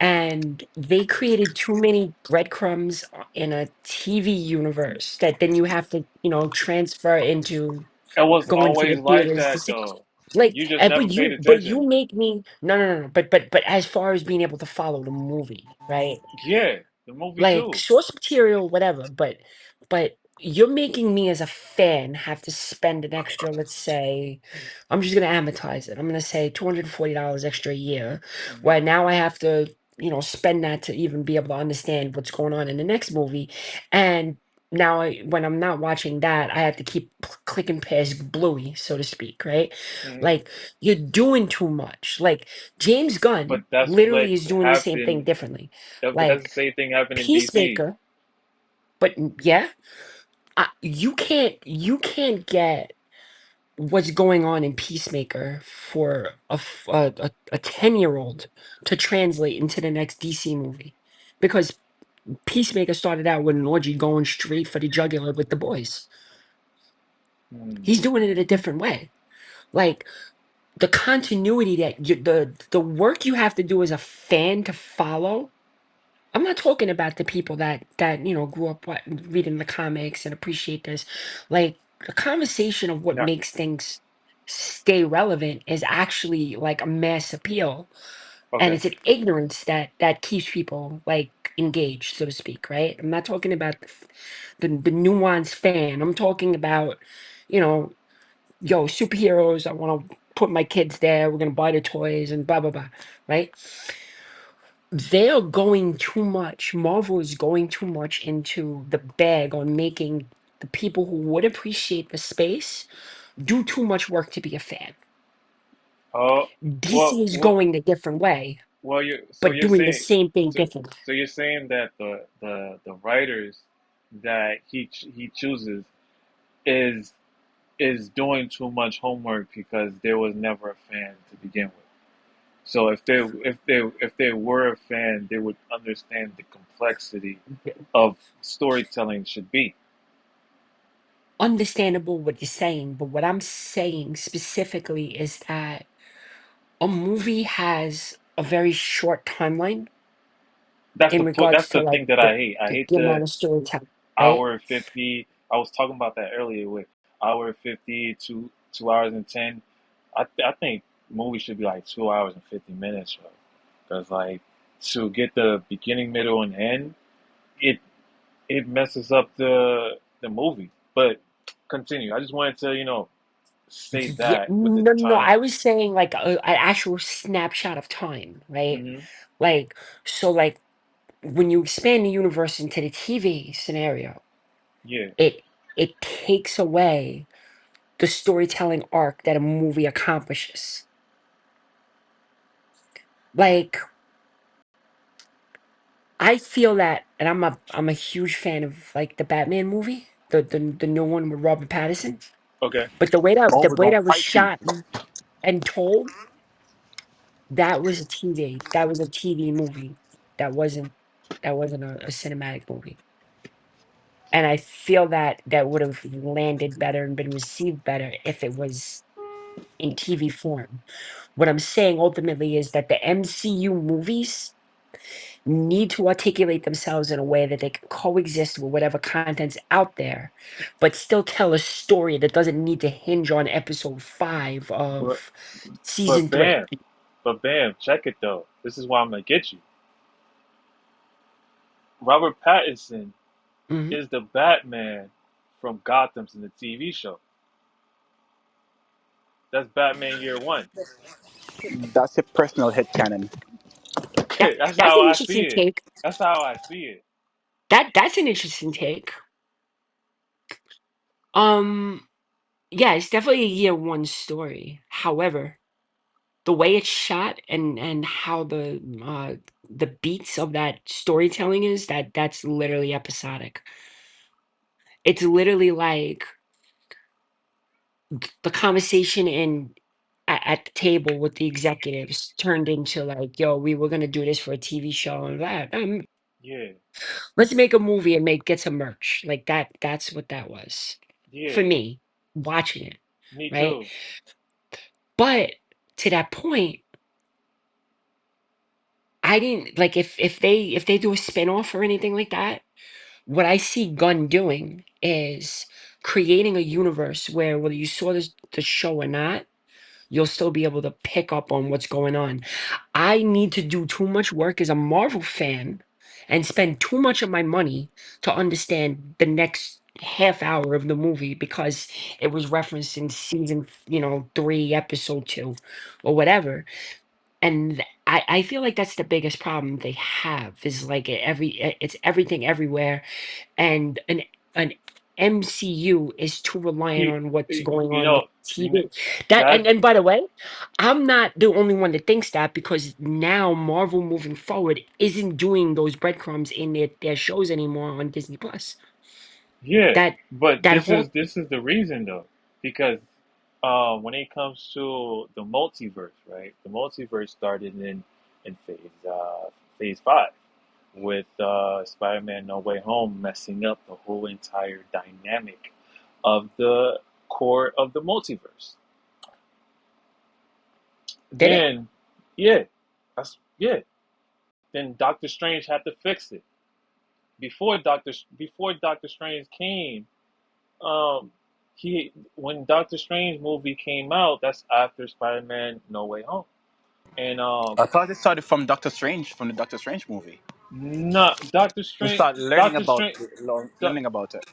and they created too many breadcrumbs in a TV universe that then you have to transfer into It was going to the always like theaters to that see. though. Like, You just never paid but attention. you make me no, but as far as being able to follow the movie, right? Yeah, the movie Like too. source material, whatever, but you're making me as a fan have to spend an extra, let's say, I'm just gonna amortize it. I'm gonna say $240 extra a year, Hmm. where now I have to, spend that to even be able to understand what's going on in the next movie. And now when I'm not watching that, I have to keep clicking past Bluey, so to speak, right? Hmm. Like you're doing too much. Like James But Gunn that's what literally is doing the same thing happened. differently. But that's the Like same thing happened in DC. Peacemaker, but yeah, you can't get what's going on in Peacemaker for a 10-year-old to translate into the next DC movie, because Peacemaker started out with an orgy going straight for the jugular with the boys. Hmm. He's doing it a different way. Like the continuity that the work you have to do as a fan to follow. I'm not talking about the people that grew up reading the comics and appreciate this. Like the conversation of what Yeah. makes things stay relevant is actually like a mass appeal, and Okay. it's an ignorance that keeps people like engaged, so to speak. Right? I'm not talking about the nuanced fan. I'm talking about you know, superheroes. I want to put my kids there. We're gonna buy the toys and blah blah blah. Right? They're going too much. Marvel is going too much into the bag on making the people who would appreciate the space do too much work to be a fan. Oh, DC is going a different way, you so but you're doing the saying same thing so, different. so you're saying that the writers that he chooses is doing too much homework because there was never a fan to begin with. So if they were a fan, they would understand the complexity of storytelling should be. Understandable what you're saying, but what I'm saying specifically is that a movie has a very short timeline in That's regards to the like thing that I hate. I hate the the amount of storytelling, right? hour 50. I was talking about that earlier with hour 50 to 2 hours and 10. I think movies should be like 2 hours and 50 minutes, because like to get the beginning, middle, and end, it it messes up the movie. But continue. I just wanted to state Yeah, that with the no, no, time. I was saying like an actual snapshot of time, right? Hmm. Like, so like when you expand the universe into the TV scenario, Yeah. it it takes away the storytelling arc that a movie accomplishes. Like I feel that, and I'm a huge fan of like the Batman movie, the new one with Robert Pattinson. Okay. But Oh, the we're way gonna that was fight you. shot and told, that was a TV. That was a TV movie. That wasn't that wasn't a cinematic movie. And I feel that that would have landed better and been received better if it was in TV form. What I'm saying ultimately is that the MCU movies need to articulate themselves in a way that they can coexist with whatever content's out there, but still tell a story that doesn't need to hinge on episode 5 But of season but 3. bam, but bam, check it though. This is why I'm gonna get you. Robert Pattinson Mhm. is the Batman from Gotham's in the TV show. That's Batman Year One. That's a personal hit cannon. That's That's how an I interesting see it. take. That's how I see it. That's an interesting take. Um, yeah, it's definitely a year one story. However, the way it's shot and how the beats of that storytelling is, that's literally episodic. It's literally like the conversation at the table with the executives turned into like, yo, we were gonna do this for a TV show and that. Yeah, Let's make a movie and get some merch. Like that's what that was for yeah, me watching it, me right? too. But to that point, I didn't like if they do a spin-off or anything like that, what I see Gunn doing is creating a universe where whether you saw the show or not, you'll still be able to pick up on what's going on. I need to do too much work as a Marvel fan and spend too much of my money to understand the next half hour of the movie because it was referenced in season, 3, episode 2, or whatever. And I feel like that's the biggest problem they have is like it's everything everywhere, and an MCU is too reliant He, on what's he going you on with know, TV. That that and by the way, I'm not the only one that thinks that because now Marvel moving forward isn't doing those breadcrumbs in their shows anymore on Disney Plus. yeah. That But that this is whole this is the reason though, because when it comes to the multiverse, right? The multiverse started in phase 5 with Spider-Man No Way Home messing up the whole entire dynamic of the core of the multiverse. did it. Then, yeah, yeah. Then Doctor Strange had to fix it. Before Doctor Strange came, um, he when Doctor Strange movie came out, that's after Spider-Man No Way Home, and I thought it started from Doctor Strange, from the Doctor Strange movie. not We start learning Doctor about Strange, Do- learning about it.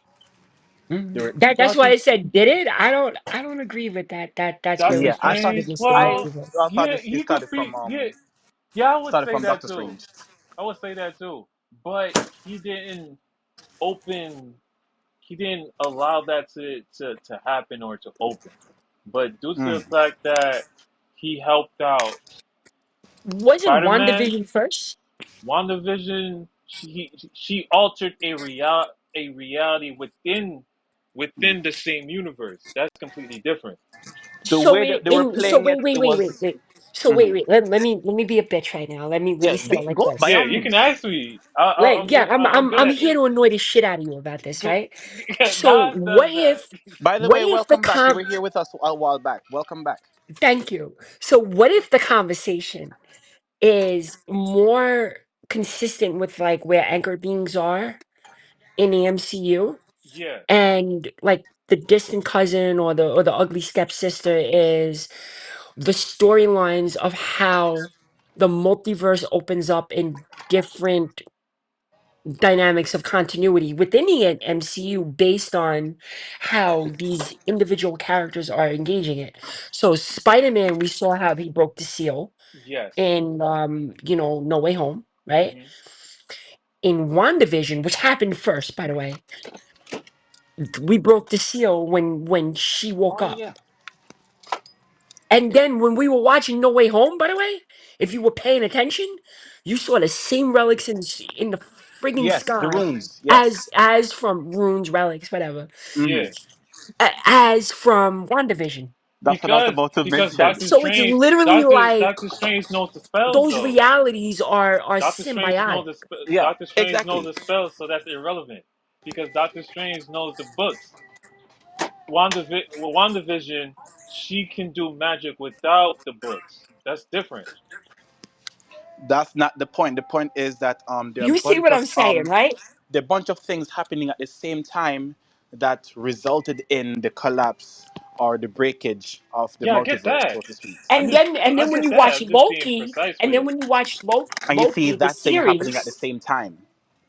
There, That's why Doctor I said did it. I don't agree with that. That's where Doctor we yeah, I switched to thought the Strange. Mr. Well, Multiverse. I thought yeah, it he could started be. from Yeah, I would started say from that Doctor too. Strange. I would say that too. But open. He didn't allow that to happen or to open. But due to the Mm. fact that he helped out Wasn't Spider Man, WandaVision first? WandaVision, she altered a reality within the same universe. That's completely different. The So way wait, that they were so playing it, wait, wait, it wait, wait, was. wait. So wait, Mhm. wait. Let me be a bitch right now. Let me Yeah, say it like go by Yeah, this. all you can means. ask me. Like, yeah, I'm good I'm at here this. to annoy the shit out of you about this, right? So Nas does that. By the what way, if the welcome back. You were here with us a while back. Welcome back. thank you. So what if the conversation is more consistent with like where anchored beings are in the MCU Yeah. and like the distant cousin or the ugly stepsister is the storylines of how the multiverse opens up in different dynamics of continuity within the MCU based on how these individual characters are engaging it. So Spider-Man, we saw how he broke the seal Yes. in No Way Home, right? Hmm. in WandaVision, which happened first, by the way, we broke the seal when she woke Oh yeah, up. yeah. And then when we were watching No Way Home, by the way, if you were paying attention, you saw the same relics in the frigging Yes, the sky runes. Yes. as from runes, relics, whatever, Hmm. Yeah, as from WandaVision. That's what I was about to because mention. Doctor So it's Strange, literally like Doctor Strange knows the spells those though. realities are Doctor Strange knows symbiotic. Yeah, Doctor Strange knows exactly. the spells, so that's irrelevant because Doctor Strange knows the books. WandaVision, she can do magic without the books. That's different. That's not the point. The point is that there are a You see bunch what of I'm saying, right? things happening at the same time that resulted in the collapse or the breakage of the Yeah, I get multiverse, so that. to speak. And I then when get you that. watch I'm just being Loki, precise and with then it. when you watch And you see Loki the that thing happening at the series, same time.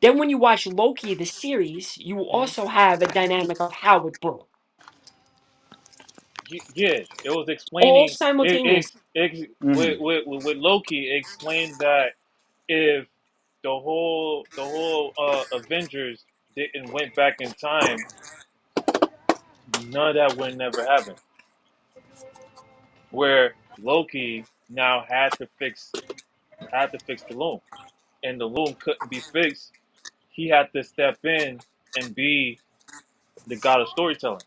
then when you watch Loki the series, you will Mhm. also have a dynamic of how it broke, Yeah, it was all explaining simultaneous. Hmm. with Loki. It explained that if the whole Avengers didn't went back in time, none of that would never happen. Where Loki now had to fix the loom, and the loom couldn't be fixed. He had to step in and be the god of storytelling.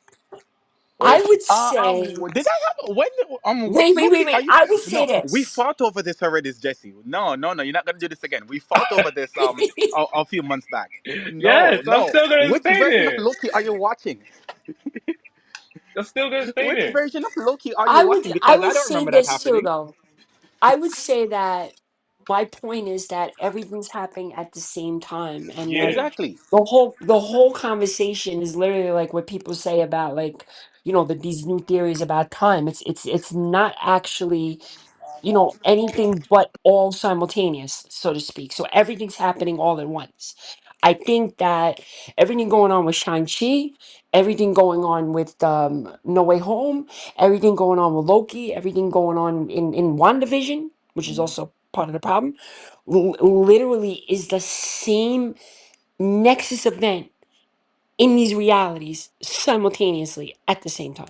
I Which would say, Did I have when what wait, Loki are wait. you? I would say No, we this. fought over this already, Jesse. No, no, no, you're not gonna do this again. We fought over this a few months back. No, yes, I'm no. still gonna Which state version of it. Loki are you watching? I'm still gonna state Which it. version of Loki are you watching? I Because would I don't say remember that this too, happening. though. I would say that my point is that everything's happening at the same time, and that Yeah, Exactly. the whole conversation is literally like what people say about, like, these new theories about time. It's not actually, anything but all simultaneous, so to speak. So everything's happening all at once. I think that everything going on with Shang-Chi, everything going on with No Way Home, everything going on with Loki, everything going on in WandaVision, which is Mhm. also part of the problem, literally is the same nexus event in these realities simultaneously at the same time.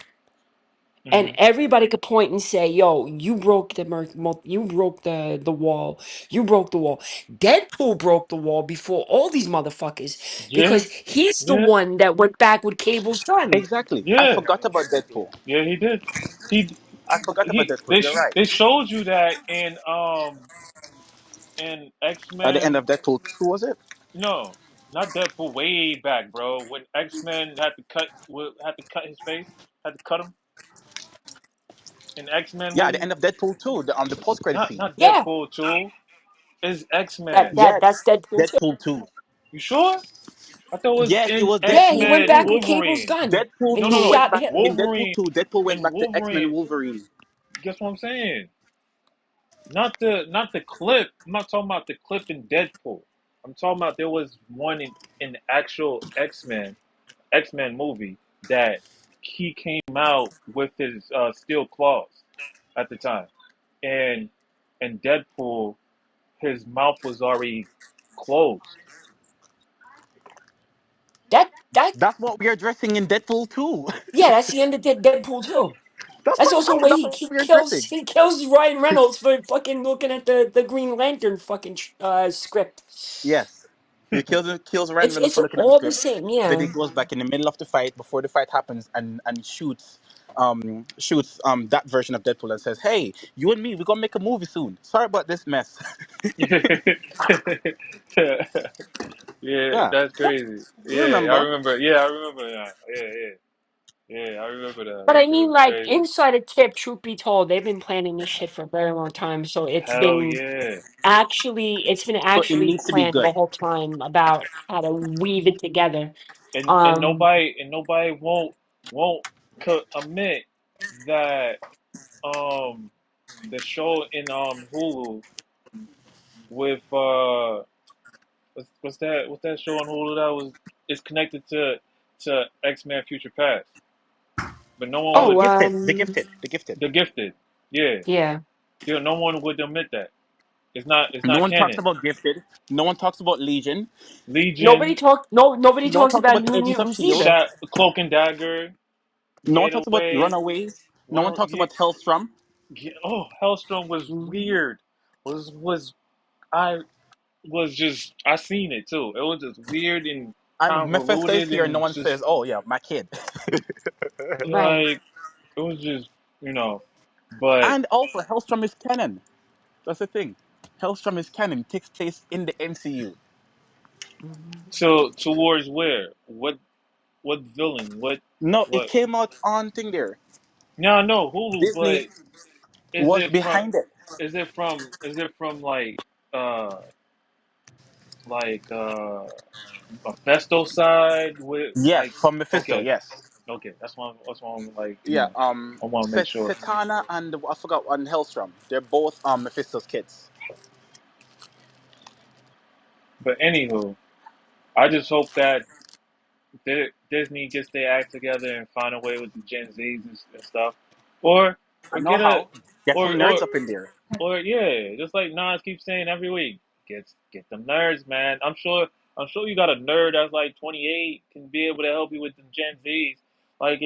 And hmm everybody could point and say, "Yo, you broke you broke the wall, you broke the wall." Deadpool broke the wall before all these motherfuckers yeah, because he's the yeah, one that went back with Cable's gun. Exactly. I yeah, forgot about Deadpool. yeah. He did. He I forgot about Deadpool. You're right. they showed you that in X At the end Men. of Deadpool 2, was it? No, not Deadpool. Way back, bro. When X Men had to cut his face, had to cut him in X Men Yeah, at the movie. end of Deadpool 2, the post credit Not scene. not Yeah, Deadpool two. It's X that Men. that Yeah, that's Deadpool too. Deadpool 2. You sure? I thought it was Yes, it in was X Yeah, he Deadpool went Men back 2. with Cable's Wolverine. gun Deadpool and No, he no, 2 no. went shot back in Hitler. Deadpool Wolverine 2. Deadpool went and back to X-Men Wolverine. Wolverine. Guess what I'm saying? Not the clip. I'm not talking about the clip in Deadpool. I'm talking about there was one in the actual X Men movie that he came out with his steel claws at the time, and and Deadpool, his mouth was already closed. That That's what we are addressing in Deadpool 2. yeah, that's the end of Deadpool too. That's also where That's he, what he we are kills addressing. he kills Ryan Reynolds for fucking looking at the Green Lantern fucking script. Yes. He kills Ryan Reynolds It's for looking at the all the script. same, Then yeah. he goes back in the middle of the fight before the fight happens and shoots that version of Deadpool and says, "Hey, you and me, we're gonna make a movie soon. Sorry about this mess." Yeah, Yeah. that's crazy. You Yeah, I remember. remember. Yeah, I remember that. Yeah, I remember that. But That I shit mean, was like, crazy. inside a tip, truth be told, they've been planning this shit for a very long time. So Hell yeah. it's been So it actually needs to be planned good. the whole time about how to weave it together. And Um, nobody won't admit that um the show in Hulu with what's that show on Hulu that was is connected to X Men Future Past, but no one Oh, oh, would. Gifted. The Gifted. The Gifted. The Gifted. Yeah, yeah. no one would admit that. It's not. It's No not one talks canon. about Gifted. No one talks about Legion. Legion, Nobody No one talks talks about about New Agents of Mutants Shield. either. Cloak and Dagger, No one talks about Getaway. Runaways. No one One. talks about Hellstrom. Oh, Hellstrom was Mhm. weird. Was I was just I seen it too. It was just weird and And Mephisto is convoluted here. No and one just says, "Oh yeah, my kid." Right. like it was just But And also, Hellstrom is canon. That's the thing. Hellstrom is canon. It takes place in the MCU. Mhm. towards where? What villain? No, it What? came out on thing there. No, no Hulu. Disney But is was it from? behind it. Is it from uh like Mephisto side with Yes, like from Mephisto. okay, Yes. okay, that's why I'm like, Yeah. I want to make sure. Satana and I forgot on Hellstrom. They're both Mephisto's kids. But anywho, I just hope that Disney gets their act together and find a way with the Gen Zs and stuff, or I or know get a how. Get or some or nerds up in there. or yeah, just like Nas keeps saying every week, get them nerds, man. I'm sure you got a nerd that's like 28 can be able to help you with the Gen Zs, like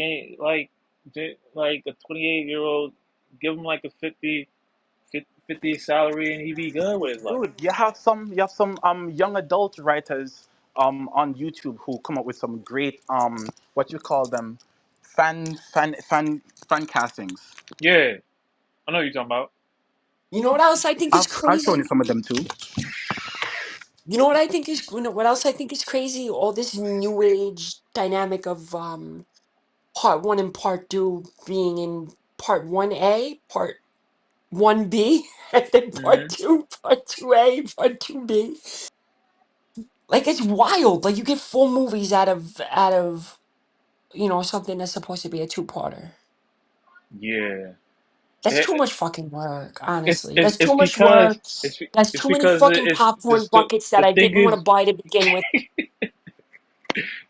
a 28-year-old, give him like a 50 salary and he be good with his life. Dude, you have some young adult writers on YouTube who come up with some great what you call them fan castings. Yeah, I know what you're talking about. You know what else I think is I've shown you crazy? some of them too. You know what I think is you know what else I think is crazy? All this new age dynamic of part one and part two being in part one A, part one B, and then Hmm. part two A, part two B. Like it's wild. Like you get full movies out of something that's supposed to be a two-parter. Yeah. That's too It, much fucking work, honestly. That's it's too much because work. That's it's too many because fucking popcorn the buckets that the I thing didn't want to is buy to begin with.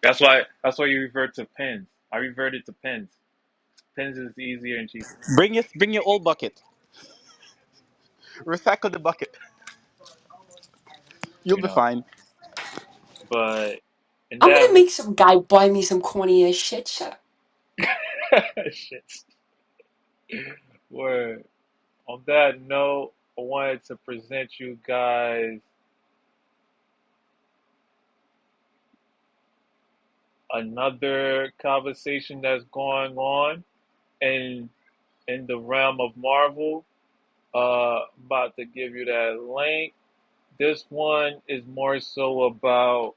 that's why you revert to pens. I reverted to pens. Pens is easier and cheaper. Bring your old bucket. Recycle the bucket. You'll You be know. fine. But in I'm gonna that make some guy buy me some corny ass shit. Shut up. shit. Word. On that note, I wanted to present you guys another conversation that's going on in the realm of Marvel. About to give you that link. This one is more so about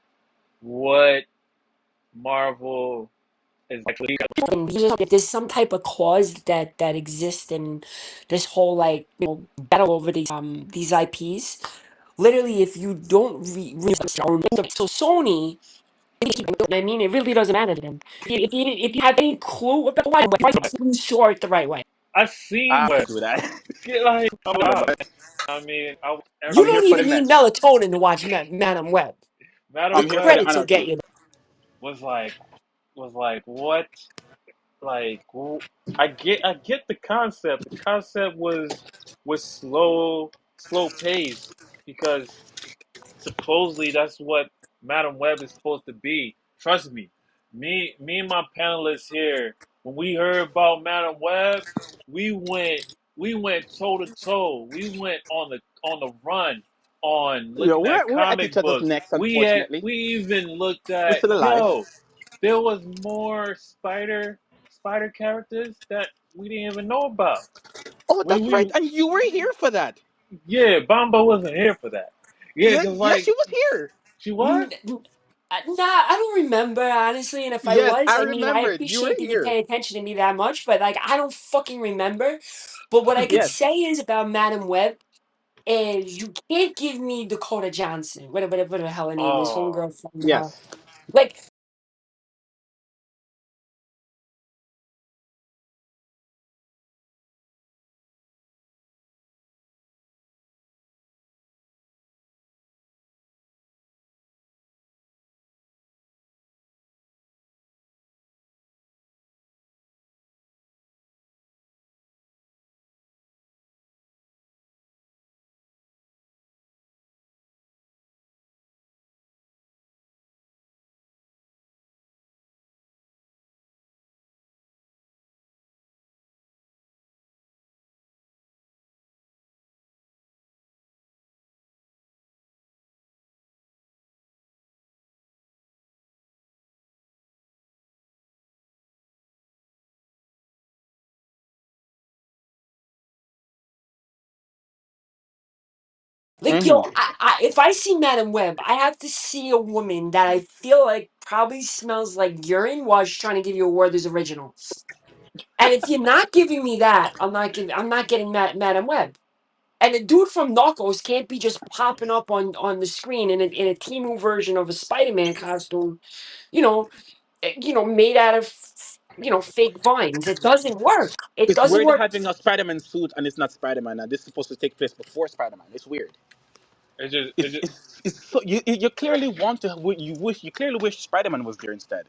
what Marvel is actually. If there's some type of clause that exists in this whole battle over these IPs, literally, if you don't so Sony, I mean, it really doesn't matter to them. If you have any clue about why, you short the right way. I I seen have to web. do that. Get like I'm a stop. member. I mean, I You I'm every here don't for the even need mess. melatonin to watch Madam Web. The I'm Madam here for Web the credits will get anarchy. you. was like what? Like I get the concept. The concept was slow pace because supposedly that's what Madam Web is supposed to be. Trust me, me and my panelists here, when we heard about Madam Web, we went we went toe to toe. We went on the run on Yeah, looking at we're at each comic other's books. necks, unfortunately. We even looked We're at still alive. there was more spider characters that we didn't even know about. Oh, We that's right. we And you were here for that. Yeah, Bomba wasn't here for that. Yeah, Yeah, cause yes, like you was here. she was. N- n- Nah, I don't remember honestly. And if I Yes, was, I I mean, I remembered. You were appreciate that you here. pay attention to me that much, but I don't fucking remember. But what I could Yes. say is about Madam Web is you can't give me Dakota Johnson, whatever the hell her name is, Oh, homegirl from Yes. like Like, Hmm. yo, if I see Madam Web, I have to see a woman that I feel like probably smells like urine while she's trying to give you a Werther's original. And if you're not giving me that, I'm not getting Madam Web. And the dude from Narcos can't be just popping up on the screen in a Timu version of a Spider-Man costume, you know, made out of fake vines. It doesn't work. It It's doesn't weird work. having a Spider-Man suit and it's not Spider-Man, and this is supposed to take place before Spider-Man. It's weird. It just It's so you clearly want to you clearly wish Spider-Man was there instead.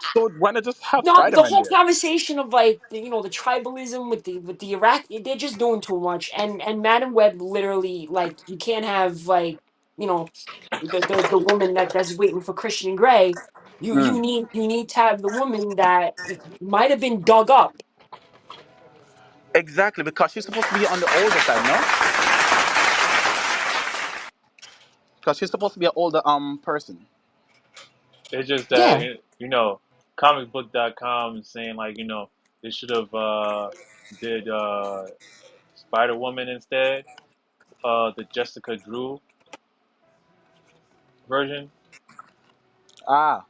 So why not just have No, the Spider-Man whole there? conversation of like the tribalism with the Iraq, they're just doing too much. And Madam Web literally, like, you can't have, like, you know the woman that's waiting for Christian Grey. Mm. You need to have the woman that might have been dug up. Exactly, because she's supposed to be on the older side, no? Because she's supposed to be an older person. it's just Yeah, that comicbook.com is saying like they should have did Spider Woman instead, the Jessica Drew version. Ah,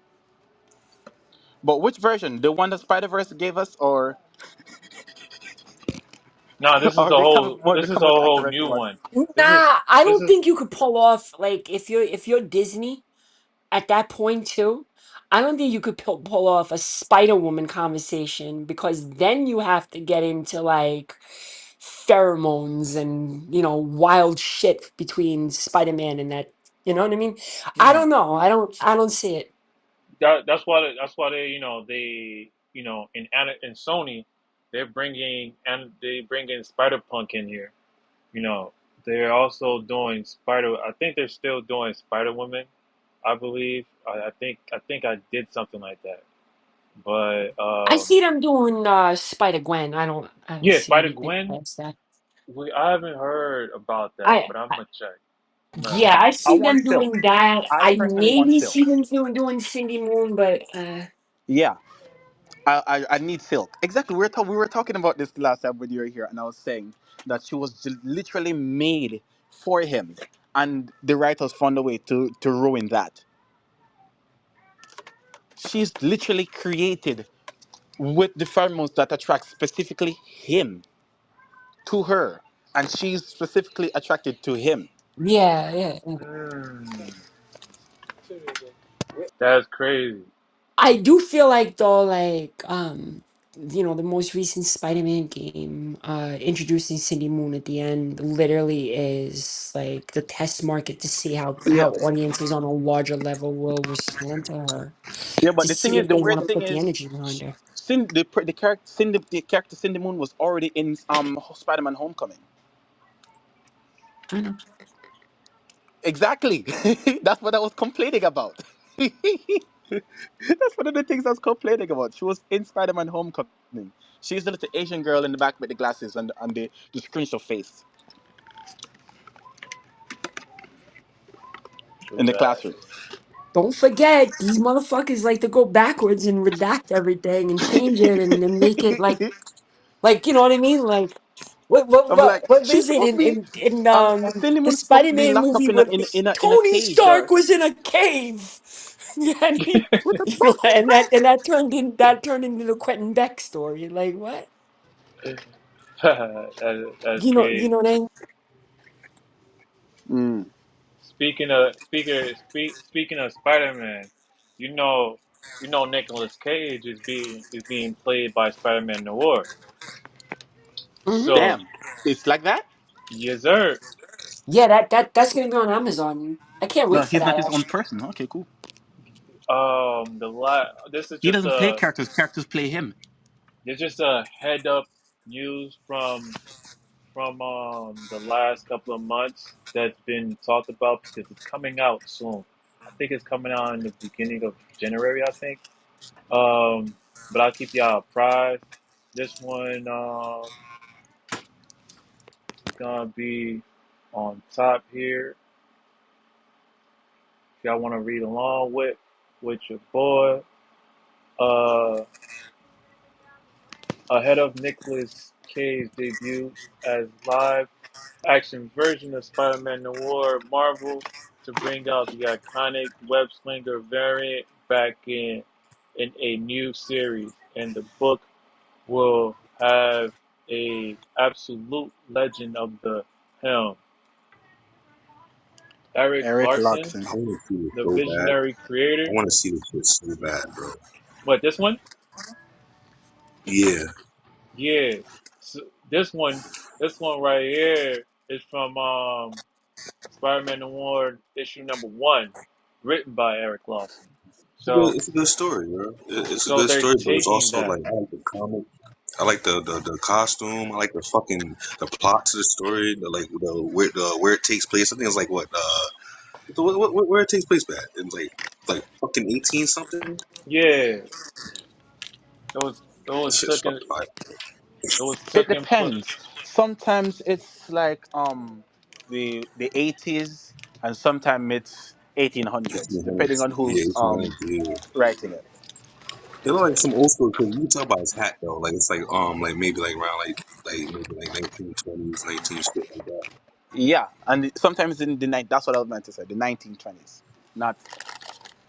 but which version? The one that Spider Verse gave us, or No, or the this is a comic whole accurate new one? one. This is nah, I this don't is think you could pull off, like, if you're Disney at that point too. I don't think you could pull off a Spider Woman conversation, because then you have to get into like pheromones and wild shit between Spider Man and that. You know what I mean? I Hmm. don't know. I don't see it. that's why they in Sony they bringing Spider Punk in here. You know, they're also doing Spider. I think they're still doing Spider Woman. I believe. I think I did something like that. But I see them doing Spider Gwen. I don't yeah, see Spider anything Gwen. past that. I haven't heard about that, I, but I'm I gonna check. yeah, I I see want them Silk. doing that. I I personally want maybe Silk. see them doing Cindy Moon, but Yeah, I need Silk. Exactly. We were talking about this last time when you were here, and I was saying that she was literally made for him, and the writers found a way to ruin that. She's literally created with the pheromones that attract specifically him to her, and she's specifically attracted to him. yeah, yeah. Mm, that's crazy. I do feel like, though, like, the most recent Spider-Man game, introducing Cindy Moon at the end literally is like the test market to see Yeah, how audiences on a larger level will respond to her, yeah. But to the thing see is, if the they want weird to thing put the is, energy behind her. The character Cindy Moon was already in Spider-Man: Homecoming. I know. Exactly. That's what I was complaining about. That's one of the things I was complaining about. She was in Spider-Man: Homecoming. She's the little Asian girl in the back with the glasses and the screenshot face True in the that. classroom. Don't forget, these motherfuckers like to go backwards and redact everything and change it and make it like, you know what I mean? Like, I'm like, what she's is it supposed to be. in Cindy the Moon's supposed to be Spider-Man locked up movie in a where in in a in a Tony cage Stark or was in a cave? Yeah, and what the fuck? that turned into the Quentin Beck story. Like, what? That's You crazy. know what I mean? Mm. Speaking of Spider Man, you know Nicolas Cage is being played by Spider Man Noir. Hmm. So Damn, it's like that. yes sir. Yeah, that's gonna be on Amazon. I can't No, wait for he's not that. his own Actually, person. Okay, cool. This is He just doesn't play a characters. Characters play him. head up news from the last couple of months that's been talked about because it's coming out soon. I think it's coming out in the beginning of January, I think. Um, but I'll keep y'all apprised. This one is gonna be on top here. If y'all want to read along with your boy, uh, ahead of Nicolas Cage debut as live action version of Spider-Man Noir Marvel to bring out the iconic web slinger variant back in a new series, and the book will have a absolute legend of the helm. Eric Eric Larson, Larson. I want to see this the so bad. visionary I creator. want to see this shit so bad, bro. What, this one? Yeah. Yeah. So this one right here is from Spider-Man Noir issue number 1, written by Eric Lawson. So It's a good story, bro. It's a so good they're story, but it's taking also that. like I like the comic. I like the costume. I like the plot to the story. The where it takes place. I think it's like where it takes place at. It's like fucking 18 something. Yeah. It was Shit's took in fucking fire. it was It took in pla- depends. Sometimes it's like the 80s, and sometimes it's 1800s, depending 1800s. on Yeah, who's 1800s. Yeah. writing it. It look like some old school. Cause you can tell by his hat though. Like it's like maybe like around like maybe like 1920s, 19 shit like that. Yeah, and sometimes in the night. That's what I was meant to say. The 1920s. Not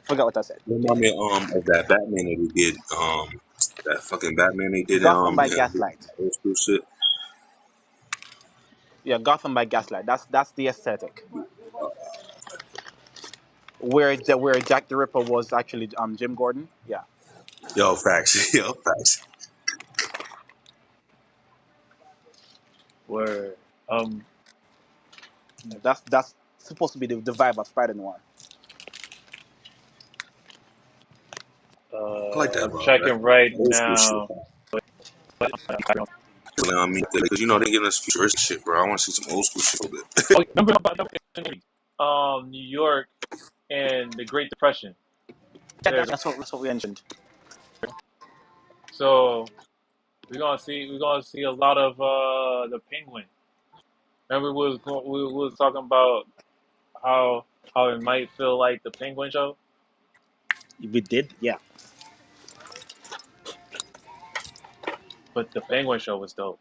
forget what I said. It remind me of that Batman that they did. That fucking Batman they did. Gotham by Yeah, Gaslight. old school shit. Yeah, Gotham by Gaslight. That's the aesthetic. Where Jack the Ripper was actually Jim Gordon. Yeah, Yo, facts. Yo, facts. where that's supposed to be the vibe of Spider Noir. I like that, I'm bro. That checking right old school shit. now. I mean, because they're giving us futuristic shit, bro. I want to see some old school shit a little bit. Oh, remember about New York and the Great Depression. Yeah, There. that's what we mentioned. So we're gonna see a lot of the Penguin. Remember we was talking about how how it might feel like the Penguin show, We did. Yeah, but the Penguin show was dope.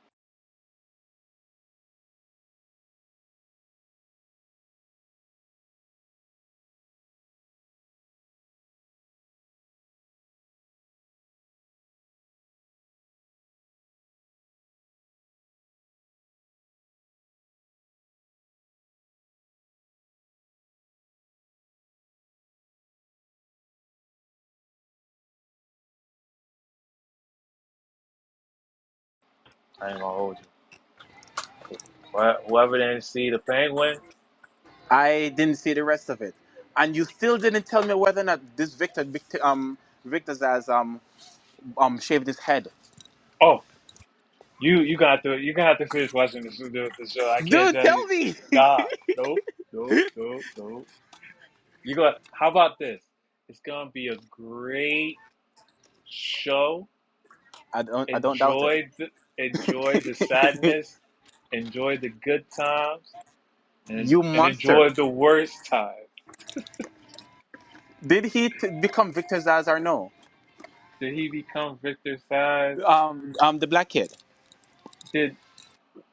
I ain't gonna hold you. Whoever didn't see the Penguin, I didn't see the rest of it, and you still didn't tell me whether or not this Victor has shaved his head. oh, you got to finish watching the show. I can't Dude, tell you. tell me. Nah, nope, nope, nope, nope. You got. How about this? It's gonna be a great show. I don't doubt it. Enjoy the sadness, enjoy the good times, You and monster. enjoy the worst times. Did he become Victor Zaz or no? Did he become Victor Size? The black kid. Did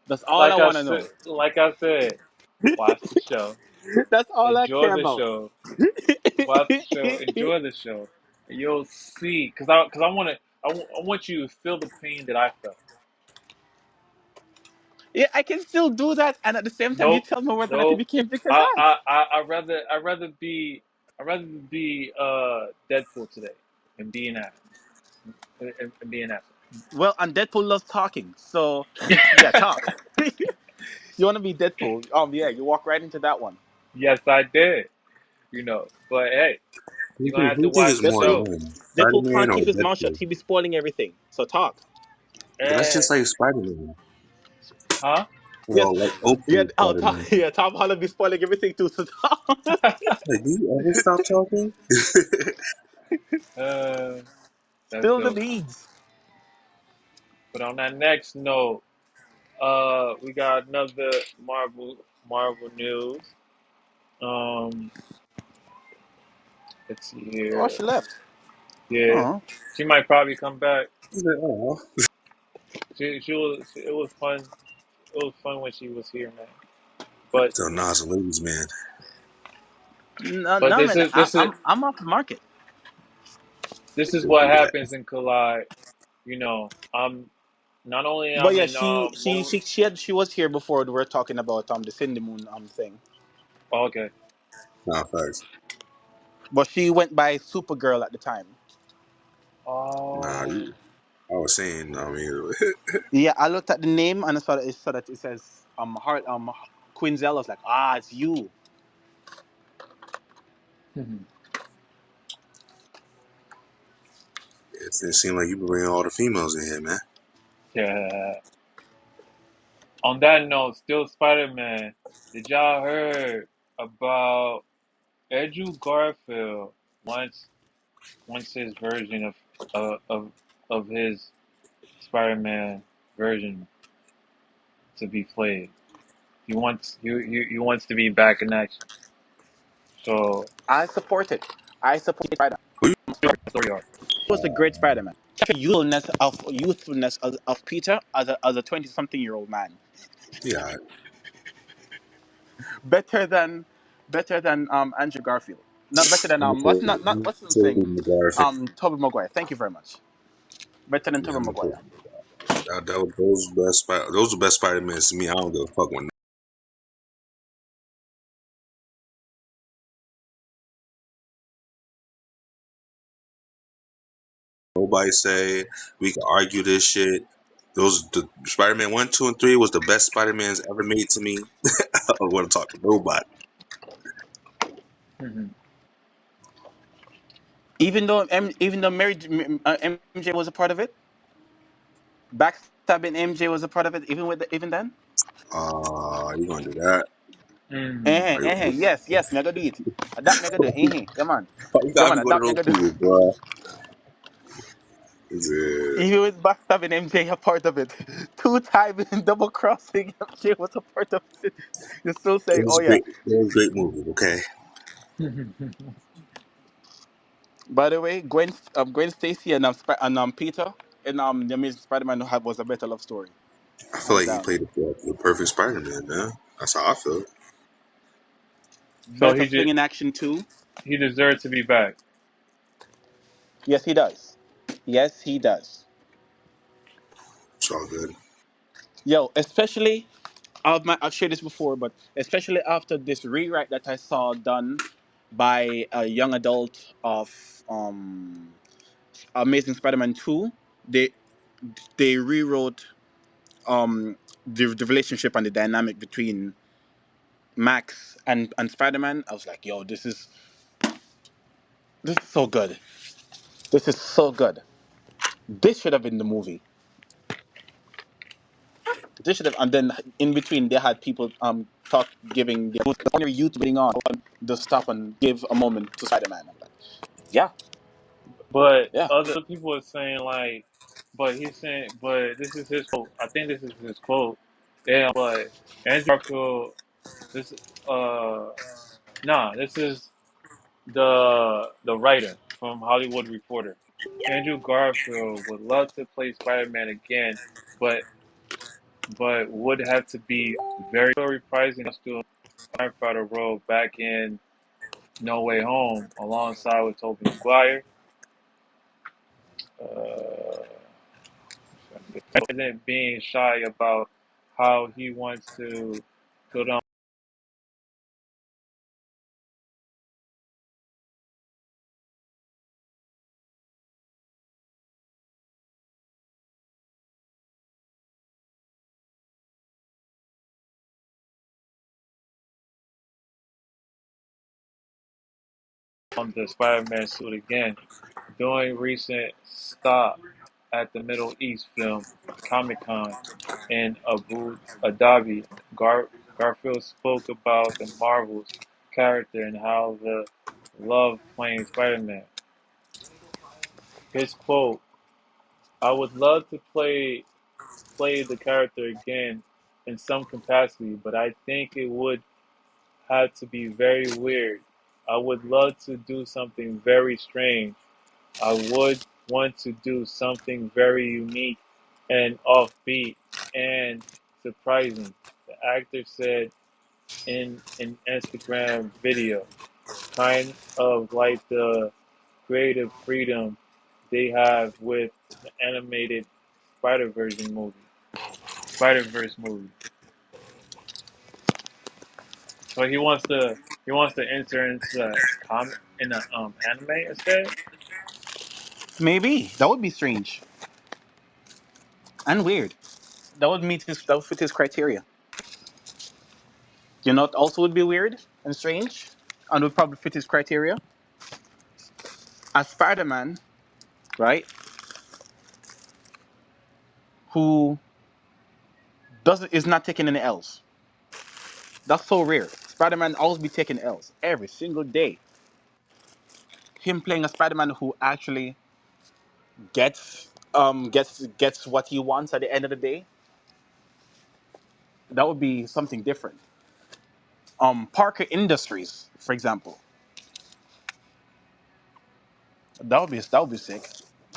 That's all I want to know. like I said, watch the show, That's all I enjoy care the about. show, watch the show, enjoy the show, and you'll see. Cause I want to, I want you to feel the pain that I felt. Yeah, I can still do that, and at the same time, you Nope, tell me whether or not he nope. became Victor I Zaz. I I I rather be Deadpool today and be an ass and be an asshole. Well, and Deadpool loves talking, so yeah, talk. You want to be Deadpool? Yeah, you walk right into that one. Yes, I did. But hey, you're gonna have Who to you think watch is the more Deadpool, show. annoying, Spider Deadpool Man can't or keep his mouth shut. Deadpool? He be spoiling everything. So talk. But that's Eh, just like Spider Man. huh? Yes, Well, like old yeah. school Oh, Spider Tom, Man. yeah. Tom Holland be spoiling everything too. So talk. Like, do you ever stop talking? uh, that's Spill the dope. beads. But on that next note, we got another Marvel news. Um, let's see Oh, here. she left. Yeah, Oh, she might probably come back. He's like, oh, She was. It was fun. was fun when she was here, man. But So Nas a ladies man. No, but no, this man. is this is I'm off the market. this is Just what do that. happens in Collide. I'm not only But I'm yeah, in mode. she was here before. We were talking about the Cindy Moon thing. Oh, okay. Nah, facts. But she went by Supergirl at the time. Nah, Oh. I was saying. I mean, Yeah, I looked at the name and I saw that it says heart Quinzel. I was like, it's you. it seemed like you been bringing all the females in here, man. Yeah. On that note, still Spider Man. Did y'all heard about Andrew Garfield wants his version of of of his Spider Man version to be played. He wants to be back in action. So I support it. I support Spider. Who you? story arc. He was a great Spider Man. Youthfulness of Peter as a 20-something-year-old man. Yeah, Better than Andrew Garfield. Not better than I'm what's not what's the Tobey thing? Maguire fan. Tobey Maguire. Thank you very much. Better than Yeah, Tobey I'm a Maguire. Tobey. Those the best Spider Mans to me. I don't give a fuck when nobody say. We can argue this shit. Those the Spider Man 1, 2, and 3 was the best Spider Mans ever made to me. I don't want to talk to nobody. Mhm. Even though MJ was a part of it, backstabbing MJ was a part of it. Even then. You gonna do that? Mhm. Yes, me gonna do it. That me gonna do. Yeah, man. You Yeah, gotta be man. one of That me those gonna do. people, bro. Yeah. Even with backstabbing MJ a part of it. Two times double crossing MJ was a part of it. You still It say, oh was yeah. great. It was a great movie. Okay, By the way, Gwen Stacy and Peter and the Amazing Spider-Man was a better love story, I feel hands like he down. played the perfect Spider Man, man. That's how I feel. So Better swinging action too. he deserves to be back. Yes, he does. Yes, he does. It's all good. Yo, especially I've shared this before, but especially after this rewrite that I saw done by a young adult of Amazing Spider-Man 2, they they rewrote the relationship and the dynamic between Max and Spider-Man. I was like, yo, this is so good. This is so good. This should have been the movie. This should have, and then in between they had people talk giving their on your youth being on to stop and give a moment to Spider-Man. I'm like, yeah, But yeah. other people are saying like, but this is his quote. I think this is his quote. Yeah, but Andrew Garfield, this, uh, nah, this is the writer from Hollywood Reporter. Andrew Garfield would love to play Spider-Man again, but would have to be very reprising costume firefighter role back in No Way Home alongside with Tobey Maguire. Uh, isn't being shy about how he wants to put on the Spider-Man suit again. During recent stop at the Middle East Film Comic Con in Abu Dhabi, Garfield spoke about the Marvel's character and how the love playing Spider-Man. His quote, "I would love to play the character again in some capacity, but I think it would have to be very weird. I would love to do something very strange. I would want to do something very unique and offbeat and surprising, the actor said in an Instagram video. Kind of like the creative freedom they have with the animated Spider Verse movie. So he wants to enter into a comic in a anime instead. Maybe that would be strange and weird. That would fit his criteria. You know, what also would be weird and strange, and would probably fit his criteria. A Spider-Man, right? Who doesn't is not taking any L's. That's so rare. Spider-Man always be taking L's every single day. Him playing a Spider-Man who actually gets what he wants at the end of the day. That would be something different. Parker Industries, for example, that would be sick.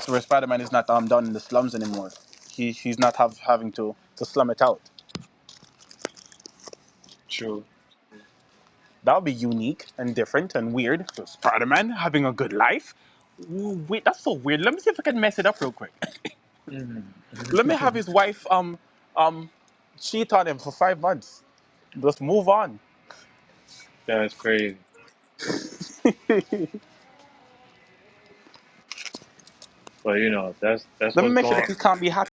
So where Spider-Man is not down in the slums anymore. He's not having to slum it out. True. That would be unique and different and weird. So Spider-Man having a good life. Ooh, wait, that's so weird. Let me see if I can mess it up real quick. Mhm. Let me have his wife um cheat on him for 5 months. Just move on. That's crazy. But that's Let me what's make sure going. that he can't be happy.